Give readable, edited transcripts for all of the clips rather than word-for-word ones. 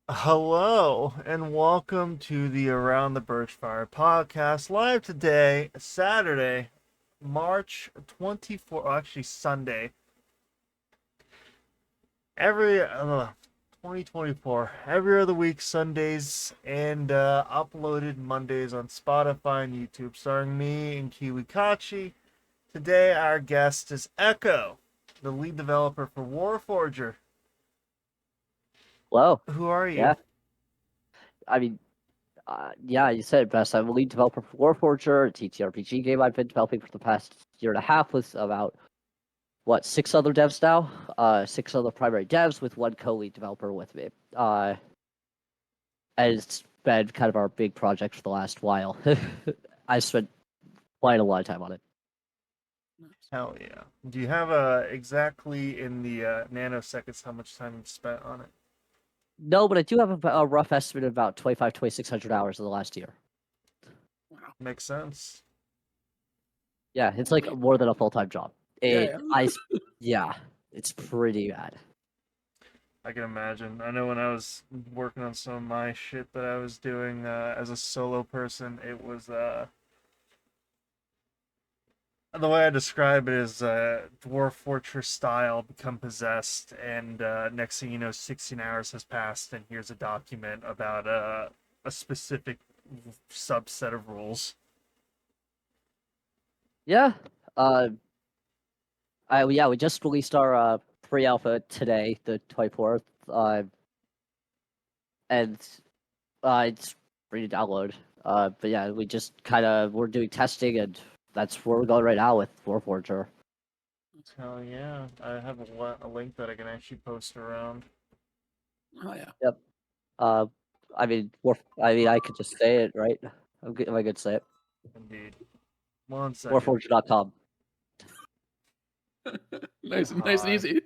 Hello and welcome to the Around the Birch Fire podcast. Live today, Saturday, March 24th, actually Sunday. Every 2024, every other week, Sundays, and uploaded Mondays on Spotify and YouTube, starring me and Kiwi Kachi. Today, our guest is Echo, the lead developer for Warforger. Hello. Who are you? Yeah. I mean, yeah, you said it best. I'm a lead developer for Warforger, a TTRPG game I've been developing for the past year and a half with about, six other devs now? Six other primary devs with one co-lead developer with me. And it's been kind of our big project for the last while. I spent quite a lot of time on it. Hell yeah. Do you have exactly in the nanoseconds how much time you've spent on it? No, but I do have a rough estimate of about 2,600 hours in the last year. Makes sense. Yeah, it's like more than a full-time job. Yeah. Yeah, it's pretty bad. I can imagine. I know when I was working on some of my shit that I was doing as a solo person, it was the way I describe it is Dwarf Fortress style, become possessed, and next thing you know, 16 hours has passed, and here's a document about a specific subset of rules. Yeah. We just released our pre-alpha today, the 24th. And it's free to download. But yeah, we're doing testing, and that's where we're going right now with Warforger. Hell yeah. I have a link that I can actually post around. Oh yeah. Yep. I could just say it, right? Am I good to say it? Indeed. 1 second. Warforger.com. Nice and easy.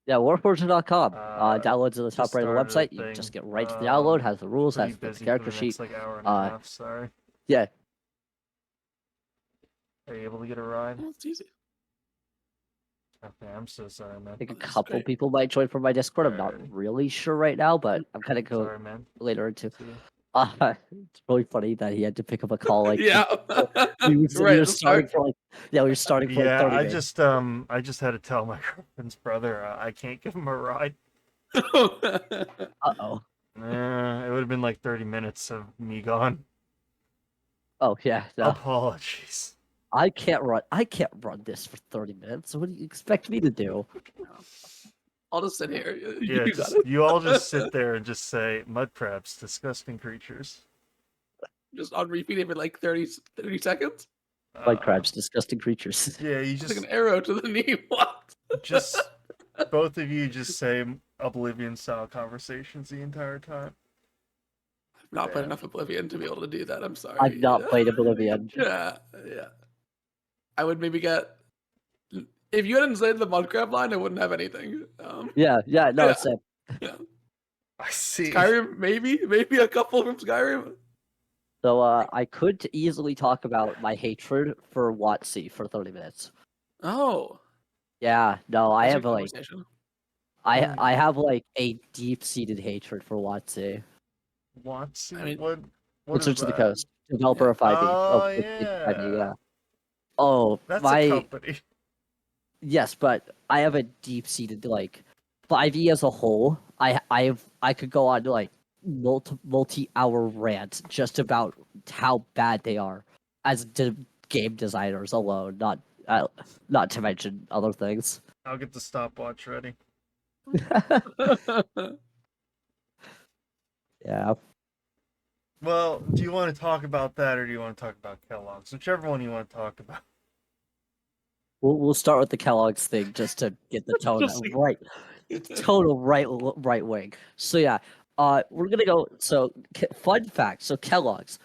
Yeah, Warforger.com. Uh, Downloads at the top just right of the started a website. You thing. just get right to the download. Has the rules. Pretty Has the busy character for the sheet. next hour and a half. Sorry. Yeah. Are you able to get a ride? Well, it's easy. Okay, I'm so sorry, man. I think a That's couple great. people might join from my Discord. I'm not Alrighty. really sure right now, but I'm kind of going Sorry, man. later into. See you. It's really funny that he had to pick up a call. Like, Yeah. we Right. were starting for we were starting for like Yeah, 30 I minutes. I just had to tell my girlfriend's brother I can't give him a ride. Uh-oh. It would have been like 30 minutes of me gone. Oh yeah, no. Apologies. I can't run this for 30 minutes. What do you expect me to do? I'll just sit here. Yeah, You got it. you all just sit there and just say mud crabs, disgusting creatures. Just on repeat every like 30 seconds. Like crabs, disgusting creatures. Yeah, you It's like just an arrow to the knee. What? just both of you just say Oblivion style conversations the entire time. I've not played Yeah. enough Oblivion to be able to do that. I'm sorry. I've not played Oblivion. Yeah. I would maybe get. If you hadn't said the mudcrab line, I wouldn't have anything. Yeah, no, Yeah. it's a Yeah. I see. Skyrim, maybe a couple from Skyrim. So I could easily talk about my hatred for WotC for 30 minutes. Oh. Yeah, no, I That's a have good like conversation. I have like a deep-seated hatred for WotC. What? I mean, What Wizards is of the that? Coast, developer Yeah. of 5e. Oh, of 5e, yeah. yeah. Oh, That's my a company. yes, but I have a deep-seated like 5e as a whole. I could go on like multi-hour rant just about how bad they are as game designers alone, not to mention other things. I'll get the stopwatch ready. Yeah. Well, do you want to talk about that or do you want to talk about Kellogg's? Whichever one you want to talk about. We'll start with the Kellogg's thing just to get the tone Just like- right, total right wing. So yeah, we're gonna go. So fun fact. So Kellogg's,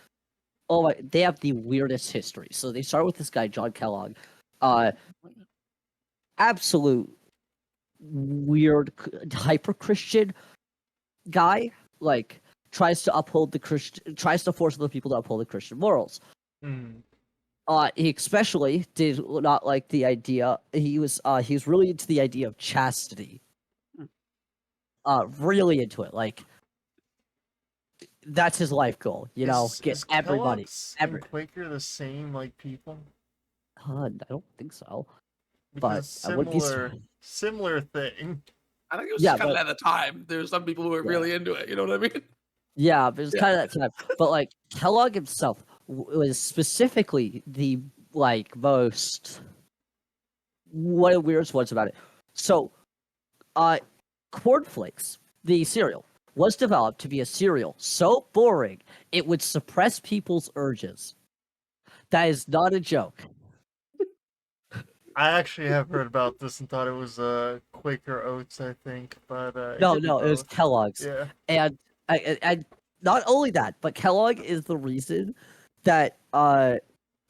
oh my, they have the weirdest history. So they start with this guy John Kellogg, absolute weird hyper Christian guy. Like tries to force other people to uphold the Christian morals. Mm. He especially did not like the idea. He was really into the idea of chastity. Really into it. Like, that's his life goal. You know, get Is everybody. Kellogg's and Every Quaker the same, like, Is people? Kellogg's And every. Quaker the same, like, people? I don't think so, but Because I would be. similar thing. I think it was Yeah, just kind of but at the time. There were some people who were yeah, really into it. You know what I mean? yeah, but it's Yeah. kind of that time. But like Kellogg himself was specifically the like most one of the weirdest ones about it. So, uh, cornflakes, the cereal, was developed to be a cereal so boring it would suppress people's urges. That is not a joke. I actually have heard about this and thought it was Quaker Oats, I think, but it No, could be no, it was both. Kellogg's, Yeah. and not only that, but Kellogg is the reason that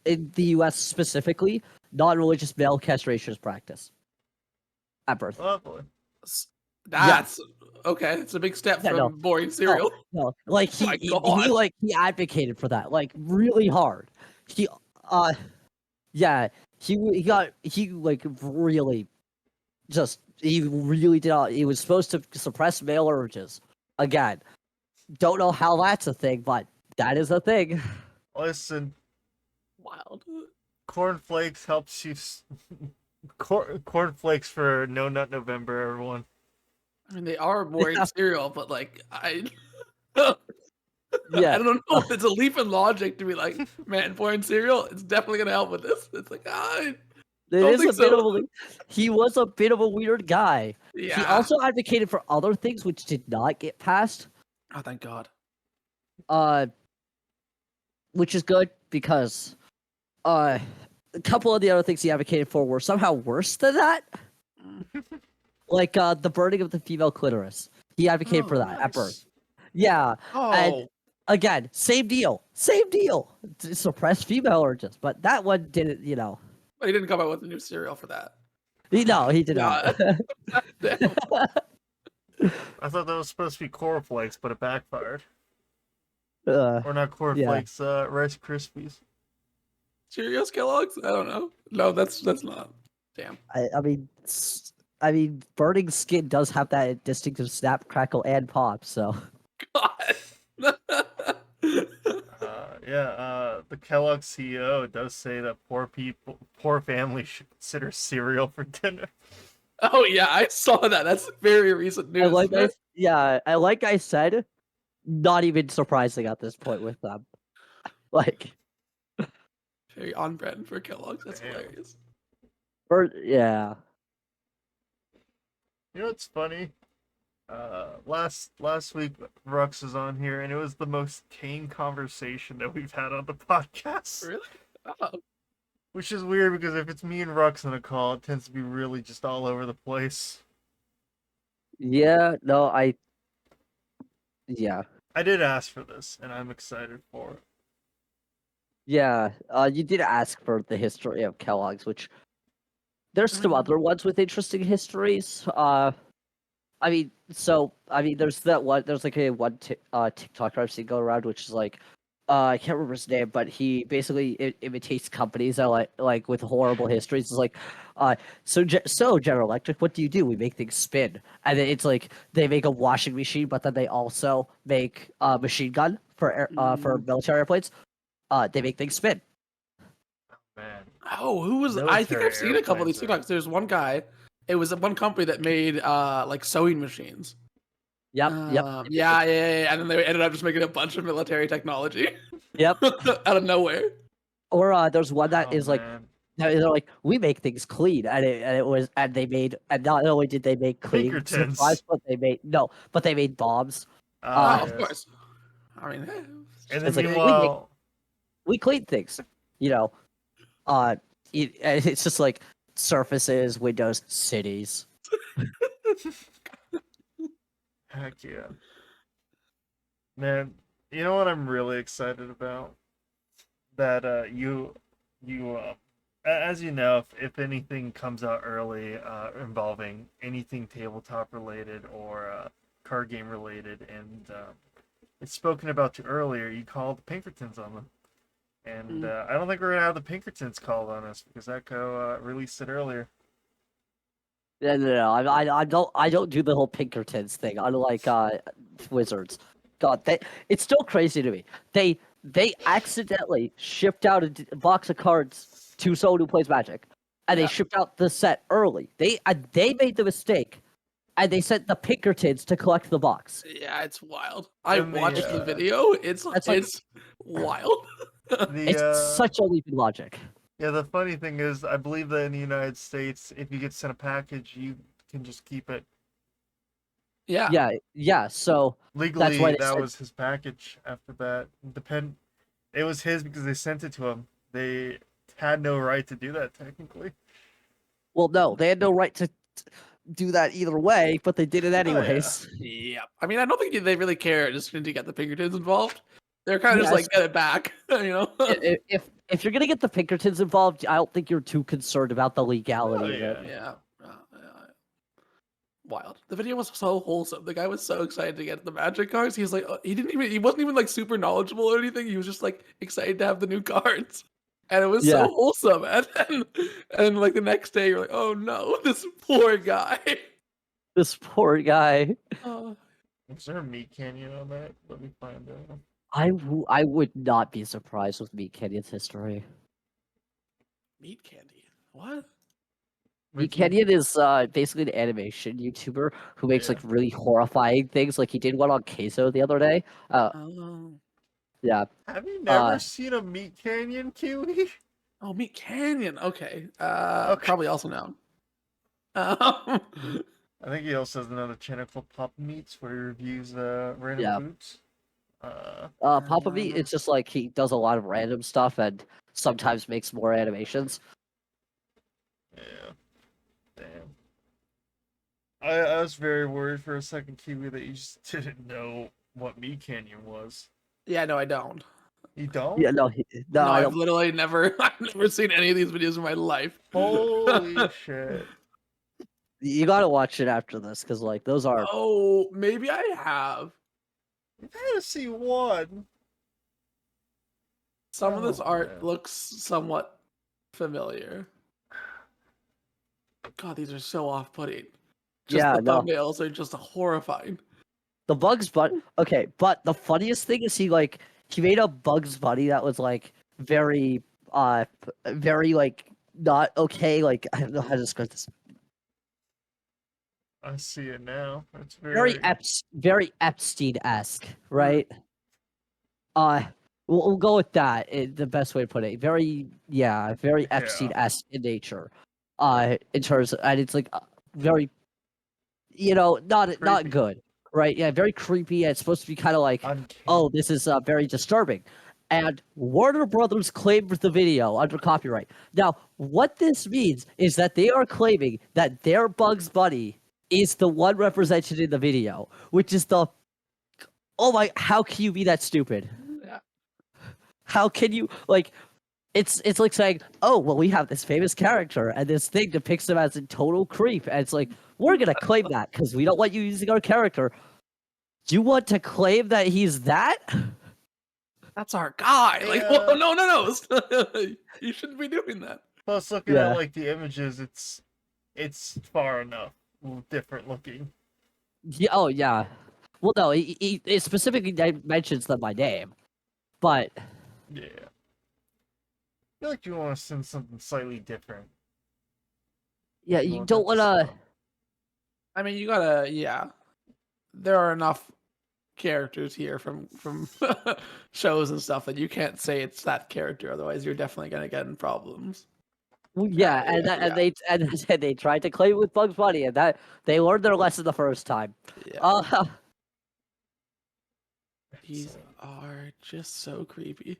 in the U.S. specifically, non-religious male castration is practiced at birth. Lovely. S- Yeah, That's okay. It's a big step yeah, no, from boring no, cereal. no. Like Oh my god. he advocated for that like really hard. He uh yeah he like really just he really did all, he was supposed to suppress male urges. Again, don't know how that's a thing, but that is a thing. Listen, Wild. cornflakes helps you. Cornflakes for No Nut November, everyone. I mean, they are boring Yeah, cereal, but like I yeah. don't know. It's a leap in logic to be like, man, boring cereal. It's definitely gonna help with this. It's like I It don't is think a bit so. of a he was a bit of a weird guy. He Yeah. also advocated for other things which did not get passed. Oh, thank God. Uh which is good because uh a couple of the other things he advocated for were somehow worse than that. Like the burning of the female clitoris. He advocated for Oh, that at birth. Nice. Yeah. And oh, again, same deal. Same deal. To suppress female urges. But that one didn't, you know. but he didn't come out with a new cereal for that. No, he did not. Yeah. Damn. I thought that was supposed to be cornflakes, but it backfired. uh, Or not yeah. cornflakes, Rice Krispies. Cheerios, Kellogg's? I don't know. No, that's not. Damn. I mean, burning skin does have that distinctive snap, crackle, and pop. So God. The Kellogg CEO does say that poor families should consider cereal for dinner. Oh yeah, I saw that. That's very recent I news. like Isn't it? I like I said, not even surprising at this point with them. Like, Very on brand for Kellogg's. That's Damn. hilarious. yeah, You know what's funny? Last week Rux was on here, and it was the most tame conversation that we've had on the podcast. Really? Oh. Which is weird because if it's me and Rux on a call, it tends to be really just all over the place. yeah. No, yeah, I did ask for this, and I'm excited for it. yeah. You did ask for the history of Kellogg's, which there's some other ones with interesting histories. There's that one. There's like a one TikToker I've seen go around, which is like, I can't remember his name, but he basically imitates companies that like with horrible histories. It's like, so General Electric, what do you do? We make things spin, and then it's like they make a washing machine, but then they also make a machine gun for military airplanes. They make things spin. Man, Oh, who was? I think military I've seen a couple of these airplanes TikToks. There's one guy. It was one company that made like sewing machines. Yep, yep, Yeah. And then they ended up just making a bunch of military technology yep. out of nowhere. Or there's one that Oh is like, man, they're like, we make things clean, and it was, and they made, and not only did they make clean Pinkertons. supplies, but they made bombs. Ah, Oh, of yes. course. I mean, And then It's like meanwhile, we clean things, you know. And it's just like surfaces, windows, cities. heck yeah, man. You know what I'm really excited about? That as you know, if anything comes out early involving anything tabletop related or card game related, and it's spoken about too earlier, you call the Pinkertons on them. And I don't think we're gonna have the Pinkertons called on us because Echo released it earlier. No. I don't do the whole Pinkertons thing. Unlike Wizards, God, it's still crazy to me. They accidentally shipped out a box of cards to someone who plays Magic, and they Yeah. shipped out the set early. They made the mistake, and they sent the Pinkertons to collect the box. Yeah, it's wild. I And watched the the video. It's That's like wild. it's the such a leap in logic. yeah, the funny thing is, I believe that in the United States, if you get sent a package, you can just keep it. Yeah. Yeah. So that's Legally, why they that said, was his package. After that, it was his because they sent it to him. They had no right to do that technically. well, no, they had no right to do that either way, but they did it Oh, yeah. anyways. Yeah. I mean, I don't think they really care just to get the Pinkertons involved. They're kind of just Yes. like, get it back, you know? If you're gonna get the Pinkertons involved, I don't think you're too concerned about the legality Oh, of it. Yeah. Wild. The video was so wholesome. The guy was so excited to get the Magic cards. He was like, he wasn't even like super knowledgeable or anything. He was just like excited to have the new cards. And it was Yeah. so wholesome. And like the next day, you're like, oh no, this poor guy. This poor guy. Oh, Is there a meat canyon on that? Let me find out. I would not be surprised with Meat Canyon's history. meat candy. What? Meat Canyon is basically an animation YouTuber who makes Yeah. like really horrifying things. Like he did one on Queso the other day. Oh. Yeah. Have you never Uh, seen a meat canyon, Kiwi? Oh, Meat Canyon. Okay. Okay. Probably also known. Um, I think he also has another channel called Pop Meats where he reviews random Yeah. foods. Papa Meat, it's just like he does a lot of random stuff and sometimes makes more animations. Yeah. Damn. I was very worried for a second, Kiwi, that you just didn't know what Meat Canyon was. yeah, no, I don't. You don't? Yeah, no, No, I I've don't. literally never, I've never seen any of these videos in my life. Holy shit. You gotta watch it after this because like those are. Oh, maybe I have. You've had to see one. Some of this Oh, art man. looks somewhat familiar. God, these are so off-putting. Just Yeah, the no. thumbnails are just horrifying. The Bugs Bunny. Okay, but the funniest thing is he made a Bugs Bunny that was like very very like not okay. Like I don't know how to describe this. I see it now. It's Very Epstein-esque, right? We'll go with that. The best way to put it. Very very Yeah. Epstein-esque in nature. In terms of, and it's like very, not Creepy. good, right? Yeah, very creepy. And it's supposed to be kind of like, Uncanny. oh, this is very disturbing. And Warner Brothers claimed the video under copyright. Now, what this means is that they are claiming that their Bugs Bunny is the one represented in the video, which is the, oh my, how can you be that stupid? Yeah. How can you, like, it's like saying, oh, well, we have this famous character, and this thing depicts him as a total creep, and it's like, we're gonna claim that because we don't want you using our character. Do you want to claim that he's that? That's our guy. Like, Yeah. whoa, no. You shouldn't be doing that. Plus, looking Yeah. at like the images, it's far enough different looking. Yeah, oh yeah. Well, no, he specifically mentions them by name, but Yeah. I feel like you want to send something slightly different. yeah, You you want don't that want to. stop. I mean, you gotta, yeah. There are enough characters here from shows and stuff that you can't say it's that character. Otherwise, you're definitely gonna get in problems. Yeah, and yeah. and they tried to claim it with Bugs Bunny, and that they learned their lesson the first time. Yeah. These are just so creepy.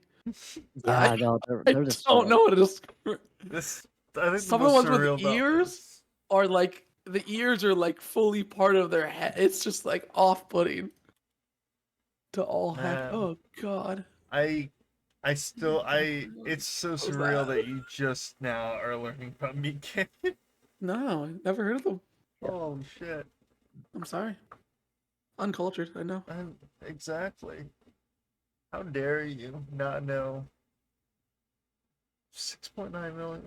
Yeah, no, I they're just don't know what to describe. This, I think Some the of the most ones with surreal about ears this- are like the ears are like fully part of their head. It's just like off-putting to all heck. Man. Oh god. it's so was surreal that? that you just now are learning about Meat Canyon. No, I never heard of them. Holy shit. I'm sorry. Uncultured, I know. Exactly. How dare you not know 6.9 million?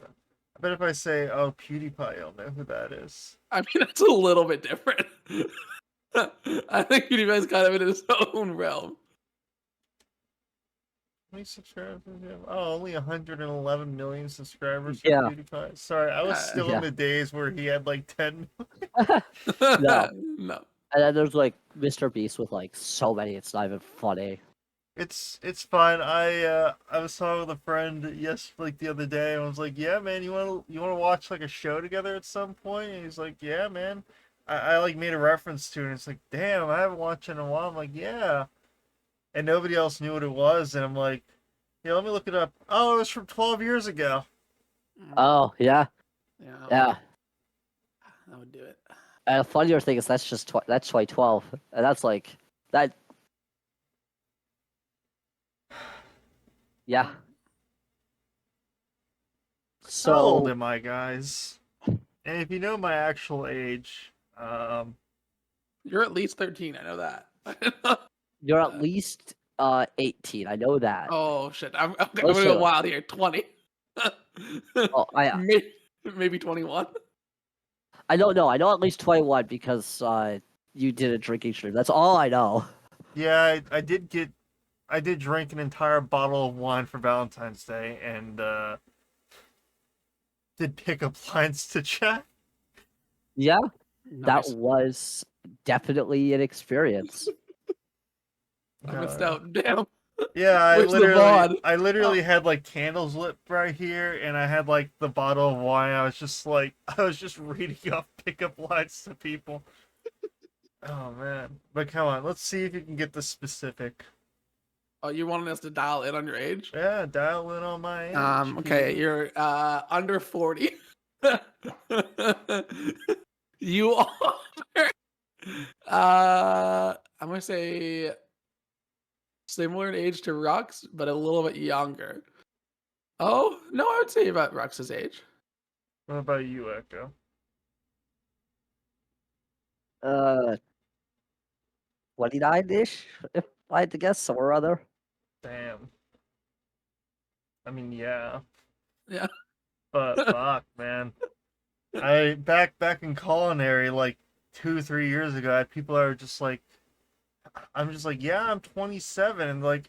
I bet if I say, oh, PewDiePie, you'll know who that is. I mean, it's a little bit different. I think PewDiePie's kind of in his own realm. How many subscribers does he have? Oh, only 111 million subscribers for Yeah. PewDiePie. Sorry, I was still in Yeah. the days where he had like 10. No. No. And then there's like Mr. Beast with like so many, it's not even funny. It's fine. I was talking with a friend like the other day, and I was like, "Yeah, man, you wanna watch like a show together at some point?" And he's like, "Yeah, man." I like made a reference to it, and it's like, "Damn, I haven't watched it in a while." I'm like, "Yeah," and nobody else knew what it was, and I'm like, "Yeah, let me look it up." Oh, it was from 12 years ago. Oh, yeah. Yeah, Yeah. that would do it. And the funnier thing is that's just that's 2012. And that's like that. Yeah. How old So am I, guys? And if you know my actual age, You're at least 13. I know that. you're at least 18. I know that. Oh shit! Okay, I'm Oh gonna go shit. wild here. 20. Oh, Maybe 21. I don't know. I know at least 21 because you did a drinking stream. That's all I know. yeah, I did drink an entire bottle of wine for Valentine's Day, and did pick up lines to chat. Yeah, that Nice. was definitely an experience. I missed out. Damn. Yeah, Where's the VOD? I literally Oh. had like candles lit right here, and I had like the bottle of wine. I was just reading off pickup lines to people. Oh man! But come on, let's see if you can get the specific. Oh, you wanted us to dial in on your age? Yeah, dial in on my age. Okay, Pete. you're under 40. You are I'm gonna say similar in age to Rux, but a little bit younger. Oh, no, I would say about Rux's age. What about you, Echo? Uh, 29-ish, if I had to guess, somewhere or other. Damn. I mean, yeah, Yeah. but fuck, man. I back in culinary like 2 3 years ago, I had people that are just like, I'm just like, yeah, I'm 27, and like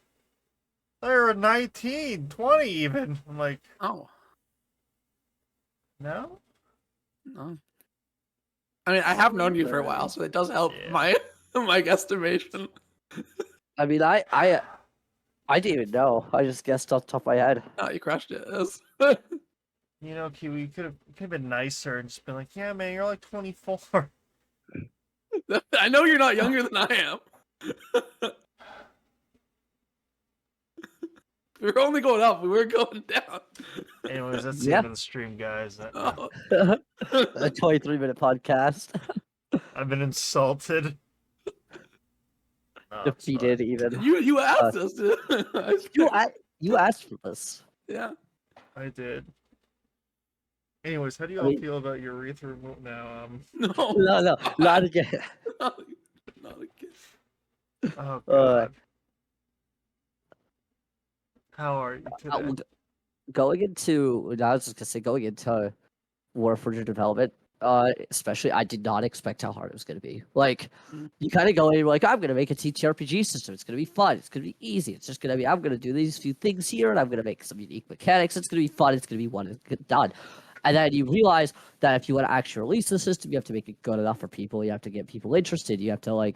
they're 19, 20 even. I'm like, Oh, no, no. I mean, I have known you for a while, so it does help yeah. my guesstimation. I mean, I didn't even know. I just guessed off the top of my head. Oh, you crushed it. You know, Kiwi, you could have been nicer and just been like, yeah, man, you're like 24. I know you're not younger than I am. We were only going up. We were going down. Anyways, that's the Yeah. end of the stream, guys. Oh. A 23-minute podcast. I've been insulted. Oh, it's Defeated fine. even. You asked us to. You asked for this. Yeah. I did. Anyways, how do you I all mean- feel about your urethra removal now? No. No, not again. Not again. Oh god. How are you Uh, today? Going into, I was just gonna say, going into Warforged development, especially, I did not expect how hard it was gonna be. Like, Mm. you kind of go in, you're like, I'm gonna make a TTRPG system. It's gonna be fun. It's gonna be easy. It's just gonna be, I'm gonna do these few things here, and I'm gonna make some unique mechanics. It's gonna be fun. It's gonna be one and get done. And then you realize that if you want to actually release the system, you have to make it good enough for people. You have to get people interested. You have to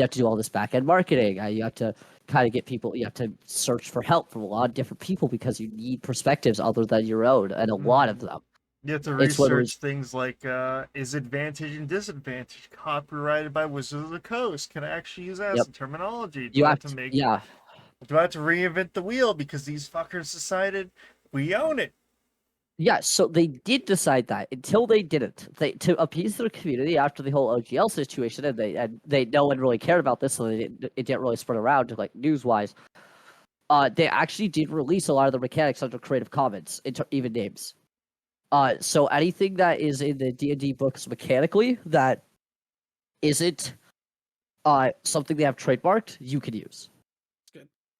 do all this back end marketing. You have to kind of get people. You have to search for help from a lot of different people because you need perspectives other than your own, and a lot of them. You have to It's what it research was- things like is advantage and disadvantage copyrighted by Wizards of the Coast? Can I actually use that as Yep. a terminology? You have to make yeah. Do I have to reinvent the wheel because these fuckers decided we own it? Yeah, so they did decide that until they didn't. They to appease their community after the whole OGL situation, and they no one really cared about this, so it didn't really spread around like news wise. They actually did release a lot of the mechanics under Creative Commons, even names. So anything that is in the D&D books mechanically that isn't something they have trademarked, you can use.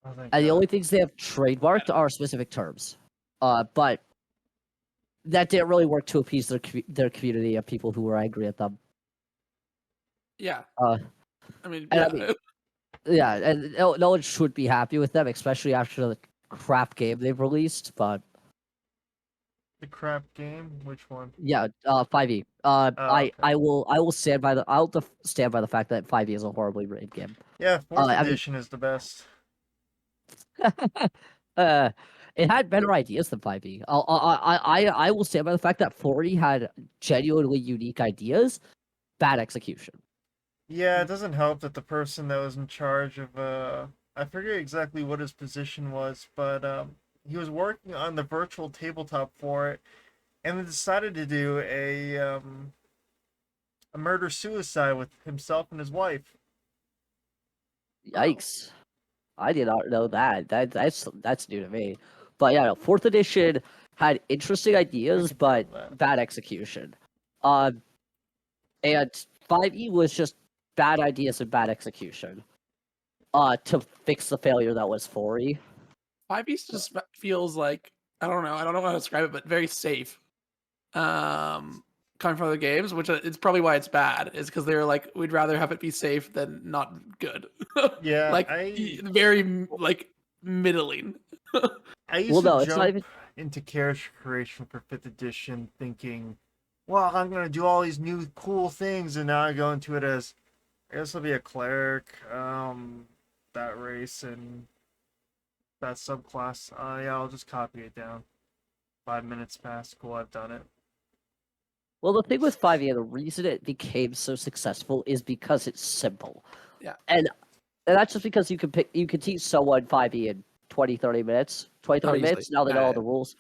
Oh, thank And the God. only things they have trademarked are specific terms. But that didn't really work to appease their community of people who were angry at them. Yeah. I mean, And yeah. I mean, yeah, and no one should be happy with them, especially after the crap game they've released. But The crap game? Which one? yeah, 5e. Oh, okay. I will stand by stand by the fact that 5e is a horribly rated game. Yeah, fourth I mean, edition is the best. uh, it had better ideas than 5e. I will stand by the fact that 4e had genuinely unique ideas, bad execution. Yeah, it doesn't help that the person that was in charge of I forget exactly what his position was, but he was working on the virtual tabletop for it and then decided to do a murder suicide with himself and his wife. Yikes! I did not know that. That's new to me. But yeah, no, fourth edition had interesting I ideas, confirm but that. bad execution. Um, and 5e was just bad ideas and bad execution. To fix the failure that was 4e. 5e just feels like I don't know. I don't know how to describe it, but very safe. Coming from other games, which it's probably why it's bad, is because they're like, we'd rather have it be safe than not good. Yeah, Like very like middling. I used Well, to no, it's not jump even. into character creation for fifth edition thinking, well, I'm gonna do all these new cool things, and now I go into it as I guess I'll be a cleric, that race and that subclass. Yeah, I'll just copy it down. 5 minutes past, cool, I've done it. Well, the thing with 5e, the reason it became so successful is because it's simple. Yeah. And that's just because you can teach someone 5e in 20, 30 minutes. 20, Oh, 30 easily. minutes, now they know all the rules.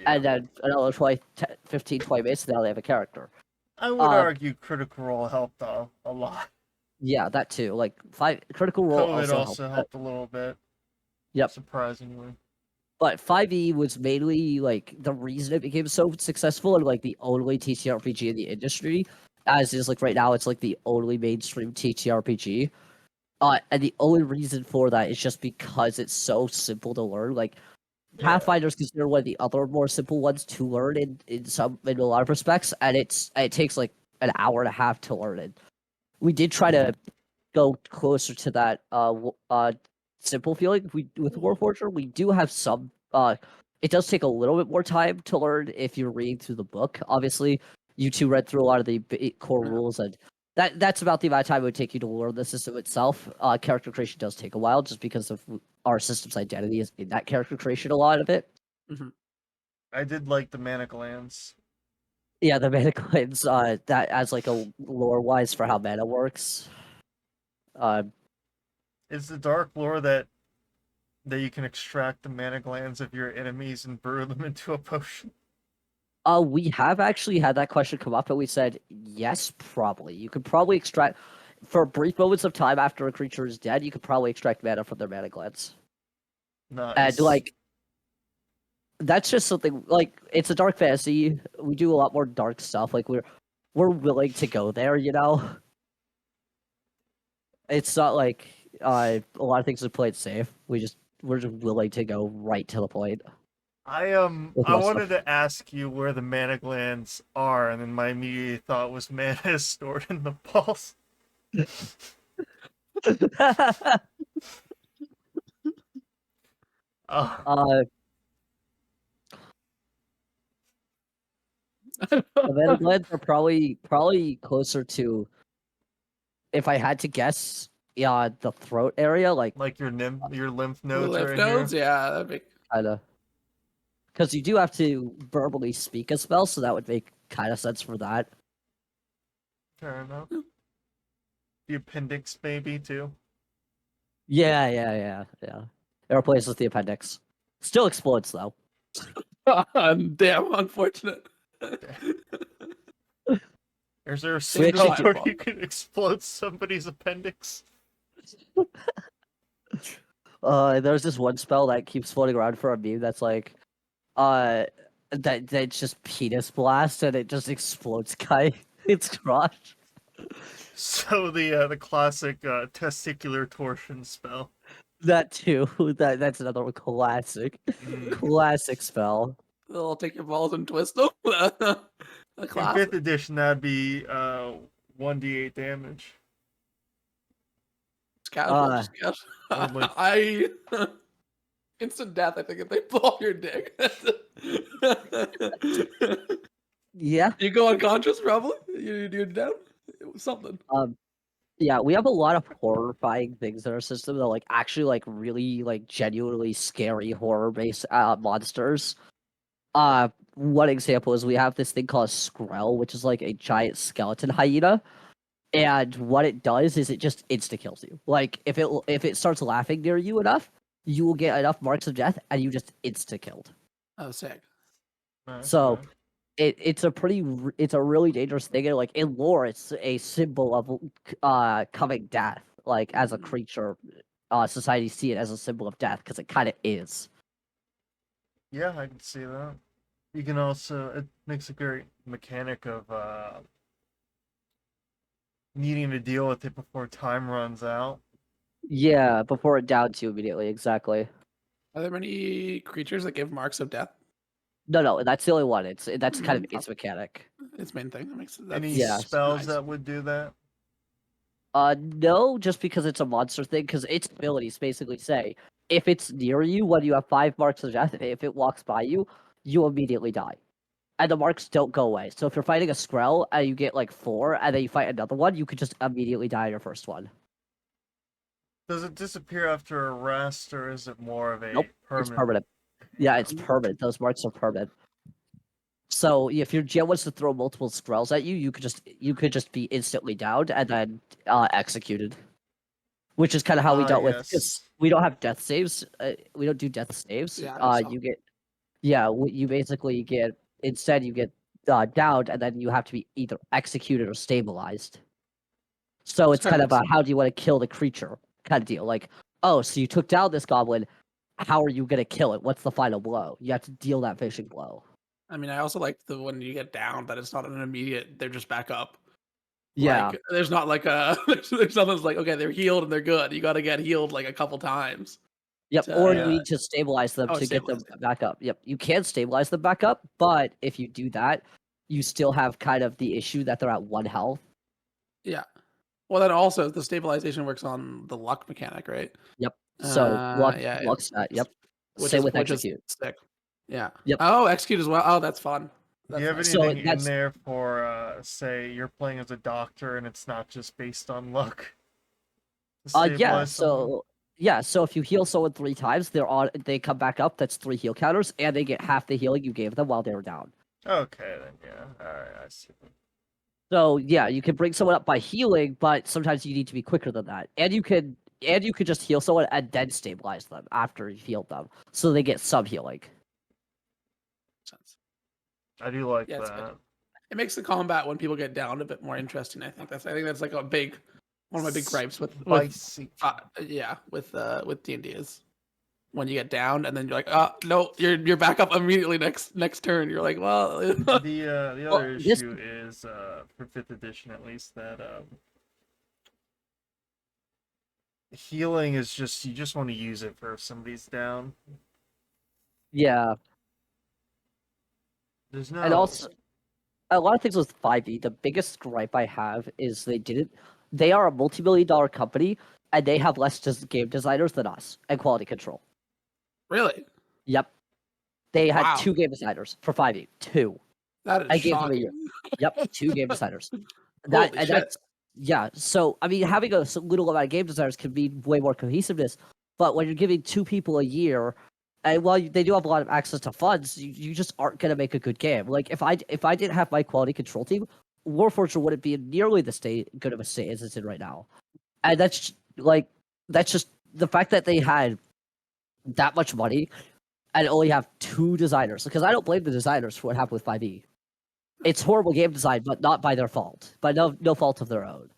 And then another 20, 15, 20 minutes, now they have a character. I would Uh, argue Critical Role helped a lot. yeah, that too. Like, Critical Role COVID also helped. also helped a little bit. Yep. Surprisingly. But 5e was mainly like the reason it became so successful and like the only TTRPG in the industry, as is like right now, it's like the only mainstream TTRPG. And the only reason for that is just because it's so simple to learn. Like Yeah. Pathfinder is considered one of the other more simple ones to learn in a lot of respects, and it takes like an hour and a half to learn it. We did try to go closer to that simple feeling. With Warforger, we do have some. It does take a little bit more time to learn if you're reading through the book. Obviously, you two read through a lot of the core rules, and that's about the amount of time it would take you to learn the system itself. Character creation does take a while, just because of our system's identity is in that character creation. A lot of it. Mhm. I did like the mana glands. Yeah, the mana coins. That as like a lore wise for how mana works. Uh, It's the dark lore that you can extract the mana glands of your enemies and brew them into a potion. We have actually had that question come up, and we said yes, probably. You could probably extract for brief moments of time after a creature is dead. You could probably extract mana from their mana glands, Nice. and like that's just something like it's a dark fantasy. We do a lot more dark stuff. Like we're willing to go there, you know. It's not like a lot of things are played safe. We're just willing to go right to the point. With I most wanted stuff. to ask you where the mana glands are, and then my immediate thought was mana is stored in the balls. Oh, uh, the mana glands are probably closer to, if I had to guess, yeah, the throat area, like like your lymph The nodes lymph right nodes, here. yeah, that'd be kind of, because you do have to verbally speak a spell, so that would make kind of sense for that. Fair enough. The appendix maybe too. Yeah. It replaces the appendix. Still explodes though. damn unfortunate. Is there a We single actually where you can explode somebody's appendix? There's this one spell that keeps floating around for a meme that's like, that's just penis blast and it just explodes guy. It's crotch. So the classic testicular torsion spell. That too. That's another classic, Mm. classic spell. They'll take your balls and twist them. A In classic. fifth edition, that'd be 1d8 damage. casual. Uh, Just casual. Or, like- I instant death. I think if they blow up your dick, yeah. you go unconscious. Probably you're down. Something. Yeah, we have a lot of horrifying things in our system that like actually like really like genuinely scary horror based monsters. One example is we have this thing called a Skrell, which is like a giant skeleton hyena. And what it does is it just insta kills you. Like if it starts laughing near you enough, you will get enough marks of death and you just insta killed. Oh, sick. So it's it's a really dangerous thing. And like in lore, it's a symbol of coming death. Like as a creature, society see it as a symbol of death because it kind of is. Yeah, I can see that. You can also, it makes a great mechanic of needing to deal with it before time runs out. Yeah, before it downs you immediately. Exactly. Are there many creatures that give marks of death? No, that's the only one. That's kind of Mm, its mechanic. Its main thing. That makes that's Any Yeah. spells nice. that would do that? No, just because it's a monster thing, because its abilities basically say if it's near you when you have 5 marks of death, if it walks by you, you immediately die. And the marks don't go away. So if you're fighting a Skrell and you get like 4, and then you fight another one, you could just immediately die on your first one. Does it disappear after a rest, or is it more of a Nope, permanent? it's permanent. Yeah, it's Yeah. permanent. Those marks are permanent. So if your GM wants to throw multiple Skrells at you, you could just be instantly downed and then executed. Which is kind of how we dealt with Yes. because we don't have death saves. We don't do death saves. Yeah, I saw. You get you basically get instead you get downed and then you have to be either executed or stabilized. So it's kind of a how do you want to kill the creature kind of deal. Like, oh, so you took down this goblin. How are you gonna kill it? What's the final blow? You have to deal that finishing blow. I mean, I also like the when you get down that it's not an immediate. They're just back up. Yeah. Like, there's not like a there's nothing's like okay, they're healed and they're good. You got to get healed like a couple times. Yep. to- Or Yeah. you need to stabilize them Oh, to get them stabilize, back up. Yep. You can stabilize them back up, but if you do that, you still have kind of the issue that they're at 1 health. Yeah. Well, then also the stabilization works on the luck mechanic, right? Yep. So luck, Yeah. luck stat. Yep. Which Same is with which is execute. sick. Yeah. Yep. Oh, execute as well. Oh, that's fun. Do you That's have nice. So anything in that's- there for, say, you're playing as a doctor and it's not just based on luck? To Yeah. stabilize someone? So if you heal someone 3 times, they come back up. That's 3 heal counters, and they get half the healing you gave them while they were down. Okay, then, yeah. Alright, I see. So yeah, you can bring someone up by healing, but sometimes you need to be quicker than that. And you could just heal someone and then stabilize them after you've healed them, so they get some healing. Sense. I do like Yeah, it's good. that. It makes the combat when people get down a bit more interesting. I think that's like a big one of my big gripes with Spicy. with D&D is when you get down and then you're like, no, you're back up immediately next turn. You're like, well, The Well, other this- issue is, for 5th edition at least, that healing is just, you just want to use it for if somebody's down. Yeah, There's no. and also a lot of things with 5e. The biggest gripe I have is they are a multi-million-dollar company, and they have less game designers than us and quality control. really, Yep. They had Wow. 2 game designers for 5e. 2. that is I gave them a shocking. year. Yep, 2 game designers. Holy shit. That's yeah. So I mean, having a little amount of game designers can be way more cohesiveness. But when you're giving 2 people a year, and while they do have a lot of access to funds, you just aren't gonna make a good game. Like if I didn't have my quality control team, Warforged wouldn't be in nearly the good of a state as it's in right now. And that's just the fact that they had that much money and only have 2 designers. Because I don't blame the designers for what happened with 5e. It's horrible game design, but not by their fault, by no fault of their own.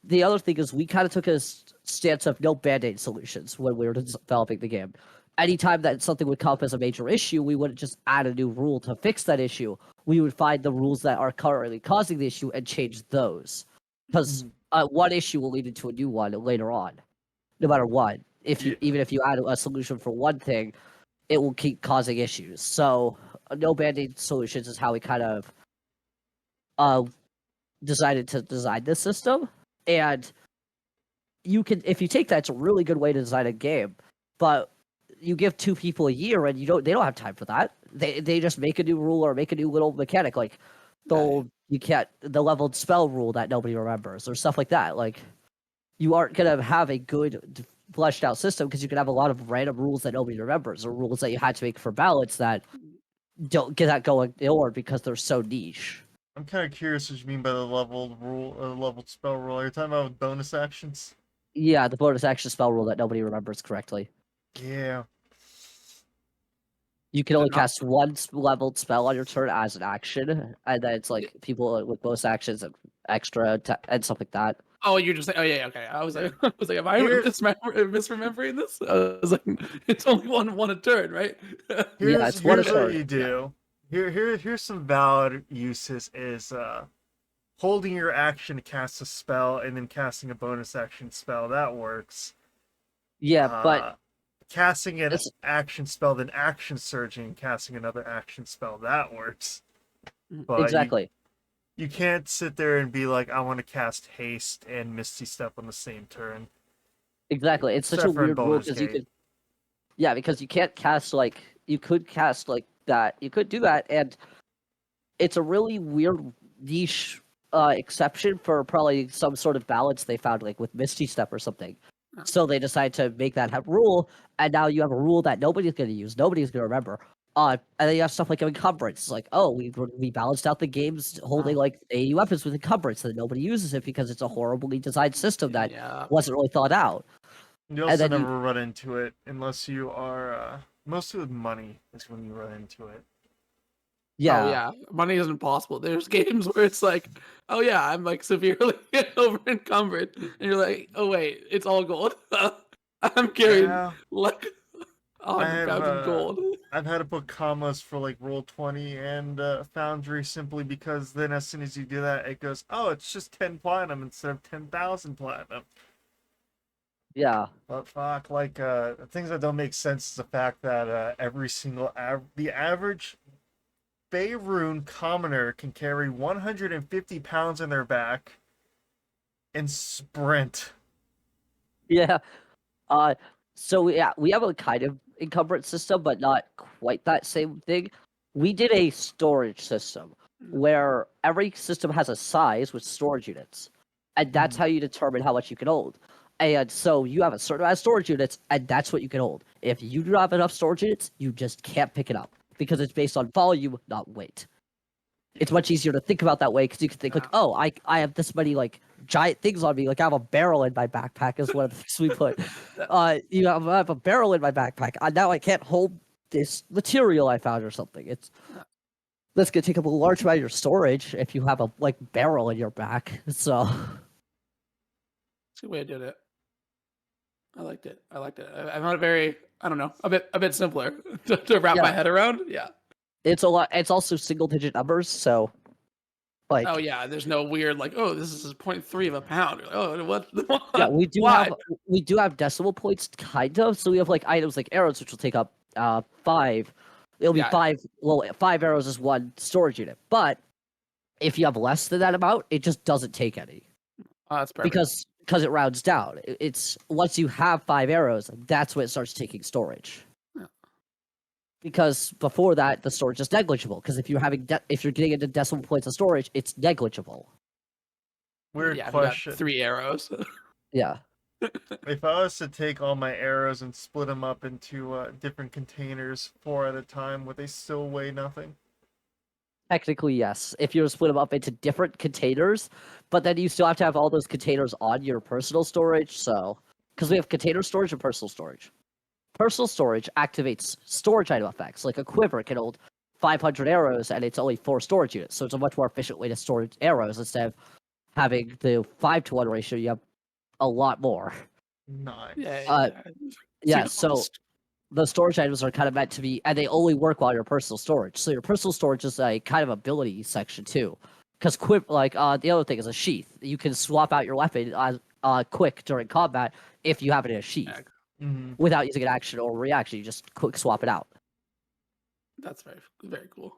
The other thing is we kind of took a stance of no band-aid solutions when we were developing the game. Anytime that something would come up as a major issue, we wouldn't just add a new rule to fix that issue. We would find the rules that are currently causing the issue and change those. Because one issue will lead into a new one later on, no matter what. Even if you add a solution for one thing, it will keep causing issues. So no band-aid solutions is how we kind of decided to design this system. And you can, if you take that, it's a really good way to design a game. But you give 2 people a year, and they don't have time for that. They just make a new rule or make a new little mechanic, like the leveled spell rule that nobody remembers or stuff like that. Like, you aren't gonna have a good fleshed out system because you can have a lot of random rules that nobody remembers, or rules that you had to make for ballots that don't get that going or because they're so niche. I'm kind of curious what you mean by the leveled spell rule. Are you talking about bonus actions? Yeah, the bonus action spell rule that nobody remembers correctly. Yeah. You can only They're not- cast one leveled spell on your turn as an action, and then it's like people with bonus actions and extra and stuff like that. Oh, you're just saying. Oh yeah, okay. I was like, am I Here- misremembering this? I was like, it's only one a turn, right? Here's, it's one here's a what turn. you do. Here's some valid uses is holding your action to cast a spell and then casting a bonus action spell. That works. Yeah, but Casting an it's action spell, then action surging and casting another action spell. That works. But exactly. you can't sit there and be like, I want to cast haste and Misty Step on the same turn. Exactly. It's such Except a for in weird rule Baldur's because you Gate. could, yeah, because you can't cast like you could cast like that. You could do that, and it's a really weird niche exception for probably some sort of balance they found, like with Misty Step or something. Oh. So they decided to make that rule, and now you have a rule that nobody's going to use, nobody's going to remember. And then you have stuff like encumbrance. It's like, oh, we balanced out the games holding like AE weapons with encumbrance, so that nobody uses it because it's a horribly designed system that Yeah. wasn't really thought out. You And also then never run into it unless you are mostly with money is when you run into it. Yeah, Oh yeah, money isn't possible. There's games where it's like, oh yeah, I'm like severely over encumbered, and you're like, oh wait, it's all gold. I'm carrying Yeah. like I 100 have pounds of gold. I've had to put commas for like Roll20 and Foundry simply because then as soon as you do that, it goes, oh, it's just 10 platinum instead of 10,000 platinum. yeah. But fuck, like things that don't make sense is the fact that every single the average Faerun commoner can carry 150 pounds in their back and sprint. Yeah. Uh, so yeah, we have a kind of encumbrance system, but not quite that same thing. We did a storage system where every system has a size with storage units, and that's how you determine how much you can hold. And so you have a certain amount of storage units, and that's what you can hold. If you do not have enough storage units, you just can't pick it up because it's based on volume, not weight. It's much easier to think about that way because you can think like, oh, I have this many like giant things on me. Like I have a barrel in my backpack is one of the things we put. I have a barrel in my backpack. Now I can't hold this material I found or something. That's gonna take up a large amount of your storage if you have a like barrel in your back. So That's a good way I did it. I liked it. I found it very, I don't know, a bit simpler to wrap my Yeah. head around. Yeah. it's a lot. It's also single digit numbers. So like Oh yeah, there's no weird like, oh, this is 0.3 of a pound. You're like, oh, what? yeah, Why? we do have decimal points kind of. So we have like items like arrows, which will take up 5. It'll be Yeah. 5. Well, 5 arrows is 1 storage unit. But if you have less than that amount, it just doesn't take any Oh, that's perfect. because it rounds down. It's once you have 5 arrows, that's when it starts taking storage. Yeah. Because before that, the storage is negligible. Because if you're if you're getting into decimal points of storage, it's negligible. Weird yeah, if you got question. 3 arrows. Yeah. If I was to take all my arrows and split them up into different containers 4 at a time, would they still weigh nothing? Technically, yes. If you split them up into different containers, but then you still have to have all those containers on your personal storage. So, because we have container storage and personal storage. Personal storage activates storage item effects. Like a quiver can hold 500 arrows, and it's only 4 storage units. So it's a much more efficient way to store arrows instead of having the 5-to-1 ratio. You have a lot more. Nice. Yeah. Yeah. So the storage items are kind of meant to be, and they only work while your personal storage. So your personal storage is a kind of ability section too, because the other thing is a sheath. You can swap out your weapon quick during combat if you have it in a sheath Mm-hmm. without using an action or reaction. You just quick swap it out. That's very cool.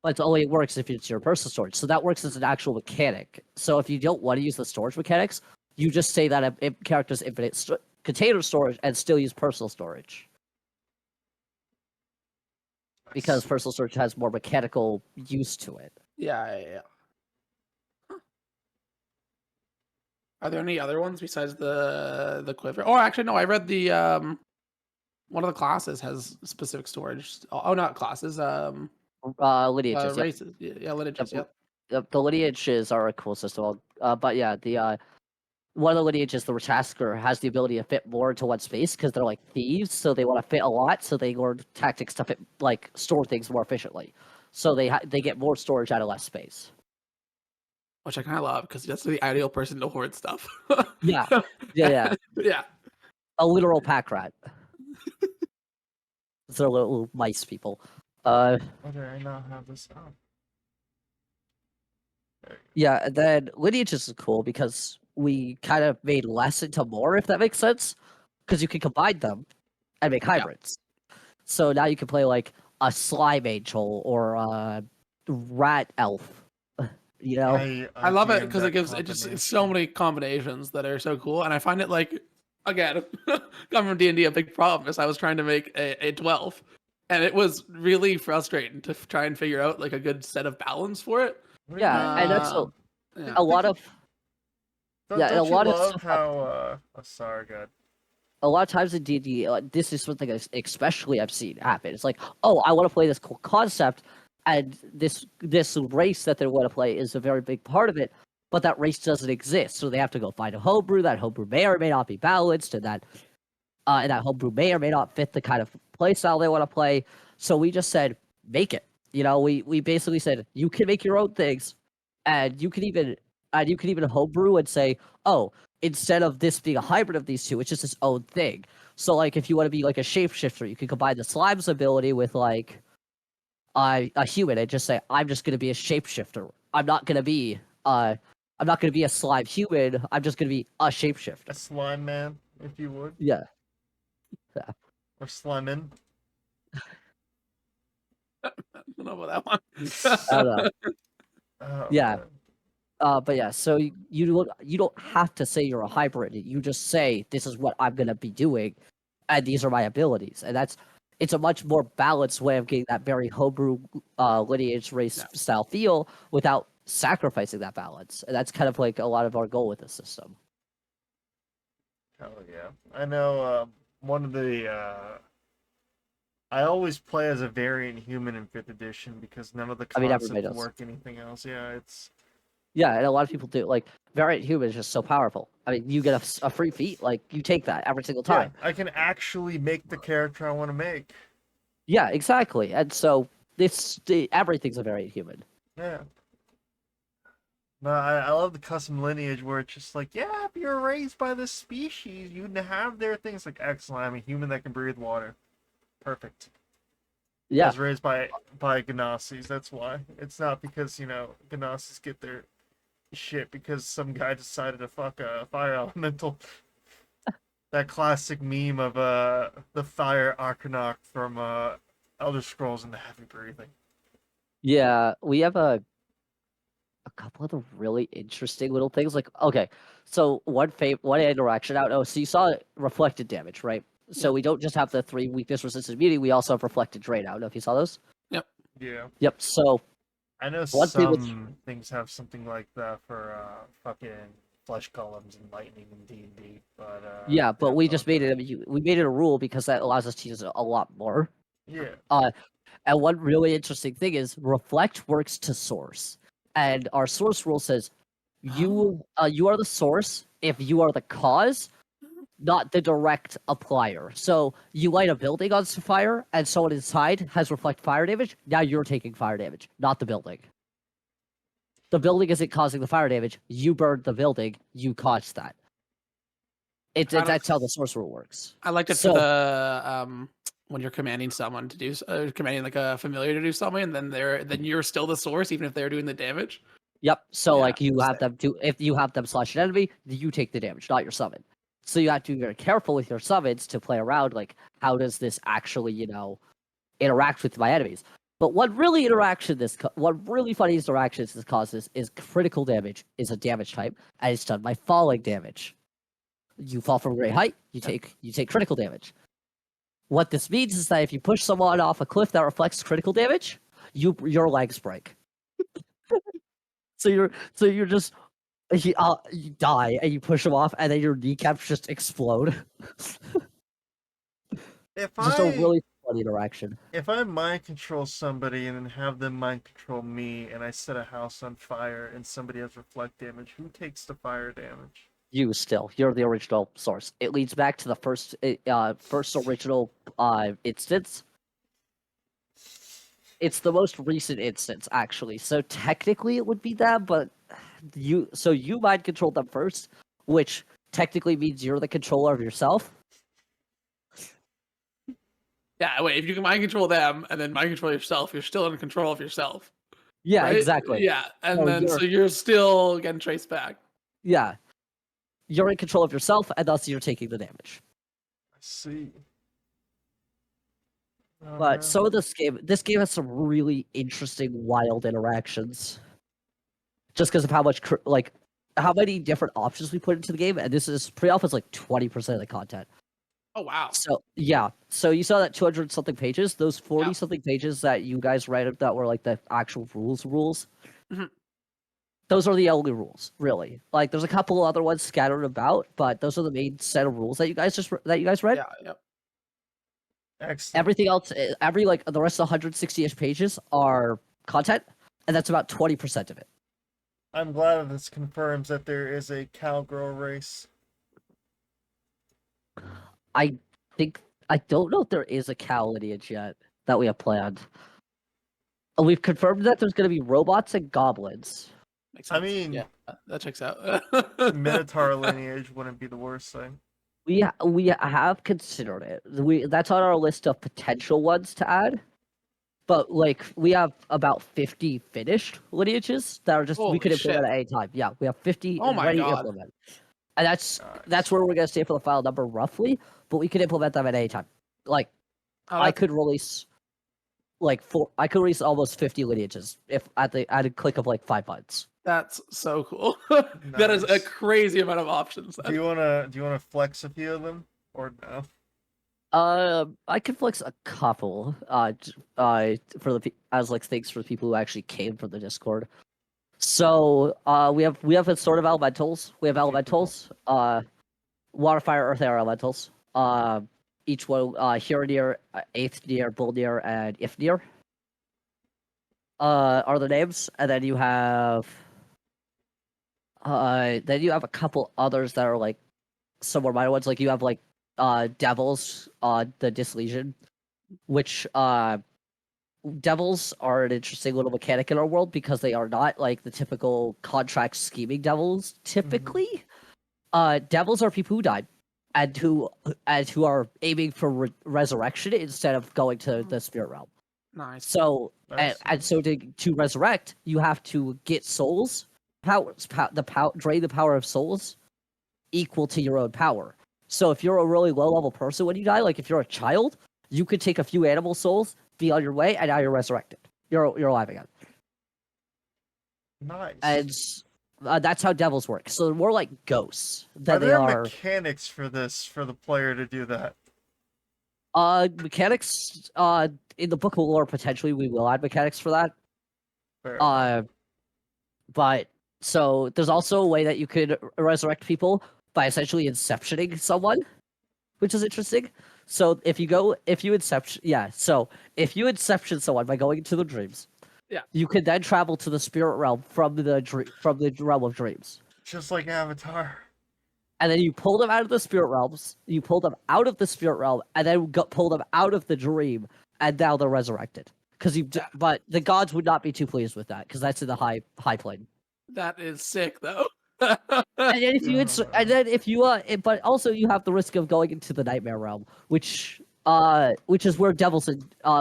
But it only works if it's your personal storage. So that works as an actual mechanic. So if you don't want to use the storage mechanics, You just say that a character's infinite container storage and still use personal storage because personal storage has more mechanical use to it. Yeah. Huh. Are there any other ones besides the quiver? Oh, actually, no. I read the one of the classes has specific storage. Oh, not classes. Lineages, yep. Races. Yeah, lineages. Yep. Yep. The lineages are a cool system. But yeah, the one of the lineages, the Retasker, has the ability to fit more into one space because they're like thieves, so they want to fit a lot, so they learn tactics to fit, like store things more efficiently. So they get more storage out of less space. Which I kind of love because that's the ideal person to hoard stuff. Yeah, yeah. Yeah. A literal pack rat. They're little mice people. Why do I not have this on? Yeah, and then lineages is cool because we kind of made less into more, if that makes sense. Because you can combine them and make hybrids. So now you can play like a slime angel or a rat elf. You know? I love it DM'd because that it gives it just it's so combination. many combinations that are so cool, and I find it like again coming from D&D a big problem is I was trying to make a 12, and it was really frustrating to try and figure out like a good set of balance for it. Yeah, and that's Yeah. a lot of Don't and a you lot of love stuff. how? Oh, sorry, God. A lot of times in D&D, this is something especially I've seen happen. It's like, oh, I want to play this cool concept, and this race that they want to play is a very big part of it, but that race doesn't exist, so they have to go find a homebrew. That homebrew may or may not be balanced, and that homebrew may or may not fit the kind of play style they want to play. So we just said, make it. You know, we basically said you can make your own things, and you can even homebrew and say, oh, instead of this being a hybrid of these two, it's just its own thing. So like if you want to be like a shapeshifter, you can combine the slime's ability with like a human and just say, I'm just gonna be a shapeshifter. I'm not gonna be a slime human, I'm just gonna be a A shapeshifter. slime man, if you would, Yeah. or slimin. I don't know about that one. I don't know. Oh, Yeah. man. But yeah, so you don't have to say you're a hybrid. You just say this is what I'm gonna be doing, and these are my abilities, and it's a much more balanced way of getting that very homebrew lineage race Yeah. style feel without sacrificing that balance, and that's kind of like a lot of our goal with this system. Hell yeah. I know one of the I always play as a variant human in 5th edition because none of the I mean, everybody concepts does. work anything else. Yeah, it's Yeah, and a lot of people do. Like variant human is just so powerful. I mean, you get a free feat, like you take that every single yeah, time. I can actually make the character I want to make. Yeah, exactly. And so everything's a variant human. Yeah. No, I love the custom lineage where it's just like, yeah, if you're raised by this species, you have their things like excellent. I'm a human that can breathe water. Perfect. I Yeah, was raised by Ganassis, that's why. It's not because, Ganassis get their shit because some guy decided to fuck a fire elemental. That classic meme of the fire Arcanok from Elder Scrolls and the heavy breathing. yeah. We have a couple of the really interesting little things. Like, okay, so one interaction out. Oh, so you saw reflected damage, right? So Yep. we don't just have the 3 weakness resistant immunity. We also have reflected drain. I don't know if you saw those. Yep. Yeah. Yep. So I know one thing with some things have something like that for fucking flesh columns and lightning and D&D, but yeah, but we just made okay. we made it a rule because that allows us to use it a lot more. Yeah. And one really interesting thing is reflect works to source, and our source rule says you are the source if you are the cause, not the direct applier. So you light a building on fire, and someone inside has reflect fire damage. Now you're taking fire damage, not the building. The building isn't causing the fire damage. You burned the building. You caused that. That's how the source rule works. I liked it for the when you're commanding someone to do commanding like a familiar to do something, then you're still the source even if they're doing the damage. Yep. So Yeah, like you have same. them do if you have them slash an enemy, you take the damage, not your summon. So you have to be very careful with your summons to play around. Like, how does this actually, interact with my enemies? But one really funny interaction this causes is critical damage is a damage type, and it's done by falling damage. You fall from a great height, you take critical damage. What this means is that if you push someone off a cliff that reflects critical damage, your legs break. so you're just you die and you push them off, and then your kneecaps just explode. If Just a I really funny interaction. if I mind control somebody and then have them mind control me, and I set a house on fire and somebody has reflect damage, who takes the fire damage? You're the original source. It leads back to the first original instance. It's the most recent instance, actually. So technically, it would be that, but you mind control them first, which technically means you're the controller of yourself. Yeah, wait, if you can mind control them and then mind control yourself, you're still in control of yourself. Yeah, right? exactly. Yeah, and So then so you're still getting traced back. Yeah, you're in control of yourself, and thus you're taking the damage. I see. Oh, But man. so this game has some really interesting, wild interactions. Just because of how much, how many different options we put into the game, and this is pre-alpha is like 20% of the content. Oh wow! So yeah, so you saw that 200 something pages, those 40 Yeah. something pages that you guys read that were like the actual rules. Mhm. Those are the only rules, really. Like, there's a couple other ones scattered about, but those are the main set of rules that you guys read. Yeah, yep. Excellent. Everything else, the rest of 160ish pages are content, and that's about 20% of it. I'm glad that this confirms that there is a cowgirl race. I don't know if there is a cow lineage yet that we have planned. We've confirmed that there's going to be robots and goblins. Makes sense. I mean, yeah, that checks out. Minotaur lineage wouldn't be the worst thing. We have considered it. That's on our list of potential ones to add. But like, we have about 50 finished lineages that are just we Holy could implement shit. at any time. Yeah, we have 50 Oh my ready to God. implement. And that's Nice. where we're gonna stay for the file number roughly, but we could implement them at any time. Like, Oh, I could release almost 50 lineages if at a click of like 5 buttons. that's so cool. That is a Nice. crazy amount of options. Do you wanna flex a few of them or no? I could flex a couple. For as like thanks for the people who actually came from the Discord. So we have a sort of elementals. We have elementals. Water, fire, earth, air elementals. Each one Hero, Eighth, Bull, and Ifnir. Are the names, and then you have a couple others that are like some more minor ones. Like you have like devils, the Dislegion, which devils are an interesting little mechanic in our world because they are not like the typical contract scheming devils. Typically, devils are people who died and who are aiming for resurrection instead of going to the spirit realm. Nice. So Nice. and so to resurrect, you have to get souls, drain the power of souls equal to your own power. So if you're a really low level person when you die, like if you're a child, you could take a few animal souls, be on your way, and now you're resurrected. You're alive again. Nice. And that's how devils work. So they're more like ghosts Are than they there are. mechanics for this for the player to do that? Mechanics. In the book of lore, potentially we will add mechanics for that. Fair. But so there's also a way that you could resurrect people by essentially inceptioning someone, which is interesting. So if you inception someone by going into the dreams, Yeah. you could then travel to the spirit realm from the realm of dreams, Just like Avatar. and then you pull them out of the spirit realms. You pull them out of the spirit realm, and then pull them out of the dream, and now they're resurrected. But the gods would not be too pleased with that because that's in the high plane. That is sick though. And then if you but also you have the risk of going into the nightmare realm, which is where devils